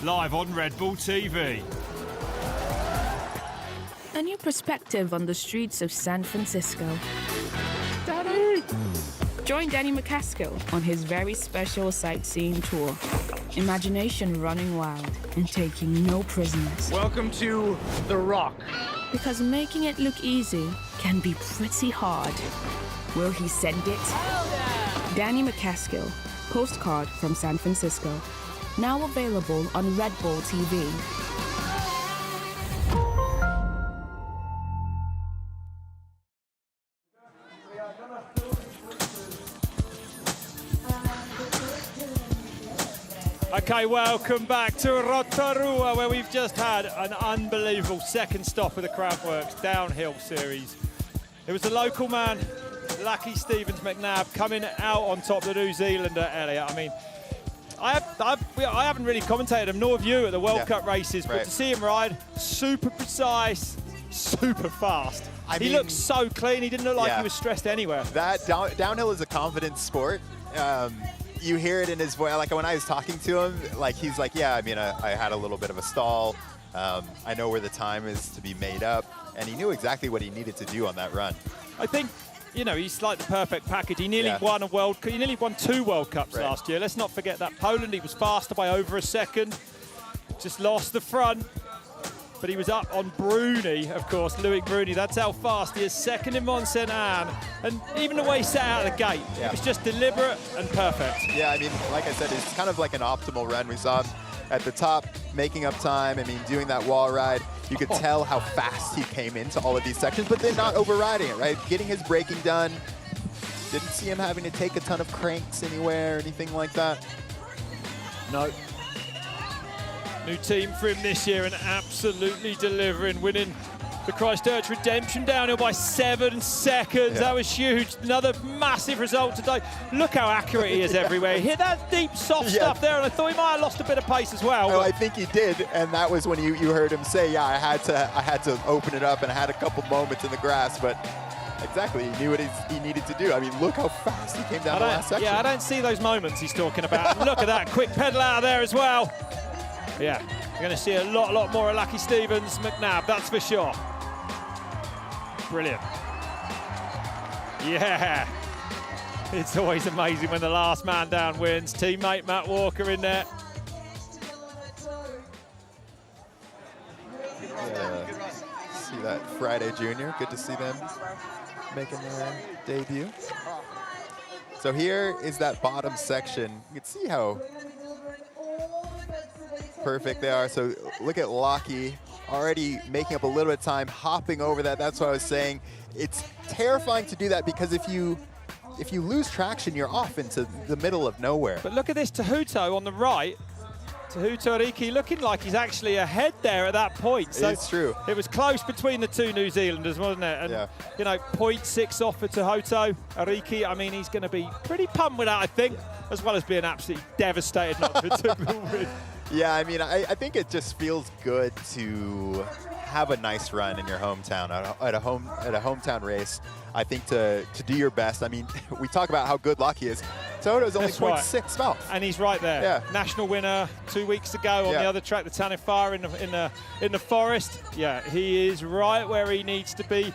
Live on Red Bull TV. A new perspective on the streets of San Francisco. Daddy! Join Danny McCaskill on his very special sightseeing tour. Imagination running wild and taking no prisoners. Welcome to The Rock. Because making it look easy can be pretty hard. Will he send it? Danny McCaskill, Postcard from San Francisco. Now available on Red Bull TV. Okay, welcome back to Rotorua, where we've just had an unbelievable second stop of the Crankworx downhill series. It was the local man, Lucky Stevens McNabb, coming out on top of the New Zealander, Elliot. I mean, I haven't really commentated him, nor have you, at the World Cup races, but to see him ride, super precise, super fast. He looked so clean, he didn't look like he was stressed anywhere. That downhill is a confidence sport. You hear it in his voice. Like when I was talking to him, like he's like, yeah, I mean, I had a little bit of a stall I know where the time is to be made up, and he knew exactly what he needed to do on that run. I think, you know, he's like the perfect package. He nearly won he nearly won 2 World Cups last year. Let's not forget that. Poland, he was faster by over a second. Just lost the front. But he was up on Bruni, of course, Loic Bruni. That's how fast he is. Second in Mont Saint Anne. And even the way he set out of the gate, it was just deliberate and perfect. Yeah, I mean, like I said, it's kind of like an optimal run. We saw him at the top, making up time. I mean, doing that wall ride. You could tell how fast he came into all of these sections, but then not overriding it, right? Getting his braking done. Didn't see him having to take a ton of cranks anywhere or anything like that. No. New team for him this year and absolutely delivering, winning the Christchurch Redemption downhill by 7 seconds. That was huge. Another massive result today. Look how accurate he is everywhere. He hit that deep, soft stuff there, and I thought he might have lost a bit of pace as well. Oh, I think he did, and that was when you heard him say, yeah, I had to open it up, and I had a couple moments in the grass, but exactly, he knew what he needed to do. I mean, look how fast he came down the last section. Yeah, I don't see those moments he's talking about. Look at that, quick pedal out of there as well. Yeah, you're going to see a lot more of Lucky Stevens McNabb, that's for sure. Brilliant. Yeah. It's always amazing when the last man down wins. Teammate Matt Walker in there. See that Friday Junior. Good to see them making their debut. So here is that bottom section. You can see how perfect they are. So look at Lockie already making up a little bit of time, hopping over that. That's what I was saying. It's terrifying to do that because if you lose traction, you're off into the middle of nowhere. But look at this Tahuto on the right. Tahuto Ariki looking like he's actually ahead there at that point. So it's true. It was close between the 2 New Zealanders, wasn't it? And, you know, 0.6 off for Tahuto Ariki. I mean, he's going to be pretty pumped with that, I think, as well as being absolutely devastated not to win. Yeah, I mean, I think it just feels good to have a nice run in your hometown at a hometown race. I think to do your best. I mean, we talk about how good Lockie is. Toto's only 0.6 off. And he's right there. Yeah. National winner 2 weeks ago on the other track, the Tanifar in the forest. Yeah, he is right where he needs to be.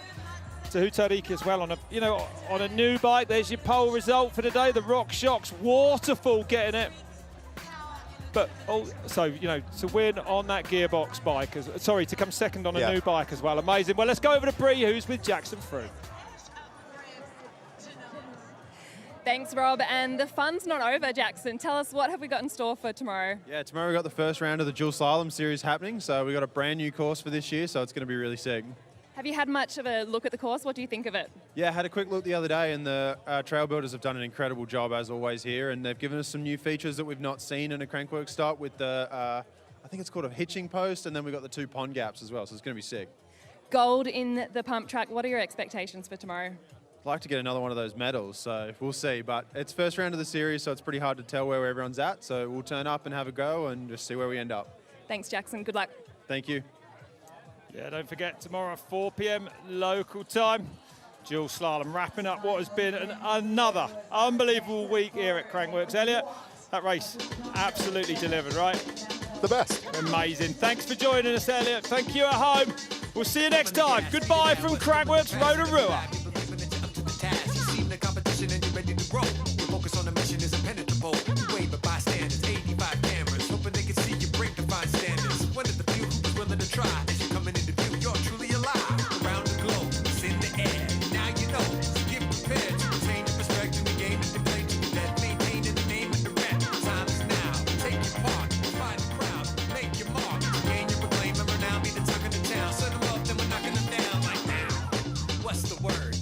Tahuto Ariki as well on a new bike. There's your pole result for today. The Rock Shocks Waterfall getting it. But also, you know, to win on that gearbox bike, to come second on a new bike as well. Amazing. Well, let's go over to Bree, who's with Jackson Frew. Thanks, Rob. And the fun's not over, Jackson. Tell us, what have we got in store for tomorrow? Yeah, tomorrow we've got the first round of the Dual Slalom Series happening. So we've got a brand new course for this year, so it's going to be really sick. Have you had much of a look at the course? What do you think of it? Yeah, I had a quick look the other day, and the trail builders have done an incredible job, as always, here. And they've given us some new features that we've not seen in a Crankworx start with the, I think it's called a hitching post, and then we've got the 2 pond gaps as well, so it's going to be sick. Gold in the pump track. What are your expectations for tomorrow? I'd like to get another one of those medals, so we'll see. But it's first round of the series, so it's pretty hard to tell where everyone's at. So we'll turn up and have a go and just see where we end up. Thanks, Jackson. Good luck. Thank you. Yeah, don't forget, tomorrow 4 p.m. local time. Dual Slalom wrapping up what has been another unbelievable week here at Crankworx. Elliot, that race absolutely delivered, right? The best. Amazing. Thanks for joining us, Elliot. Thank you at home. We'll see you next time. Goodbye from Crankworx Rotorua. Focus on the mission is impenetrable. Wave of bystanders, 85 cameras, hoping they can see you break the fine standards. One of the few who's willing to try. As you're coming into view, you're truly alive. Around the globe, it's in the air. Now you know, so get prepared to retain your perspective. The game is declared to be dead. Maintaining the name of the rep. Time is now. Take your part, find the crowd, make your mark. Gain your acclaim and renown. Be the talk of the town. Set them up, then we're knocking them down like now. What's the word?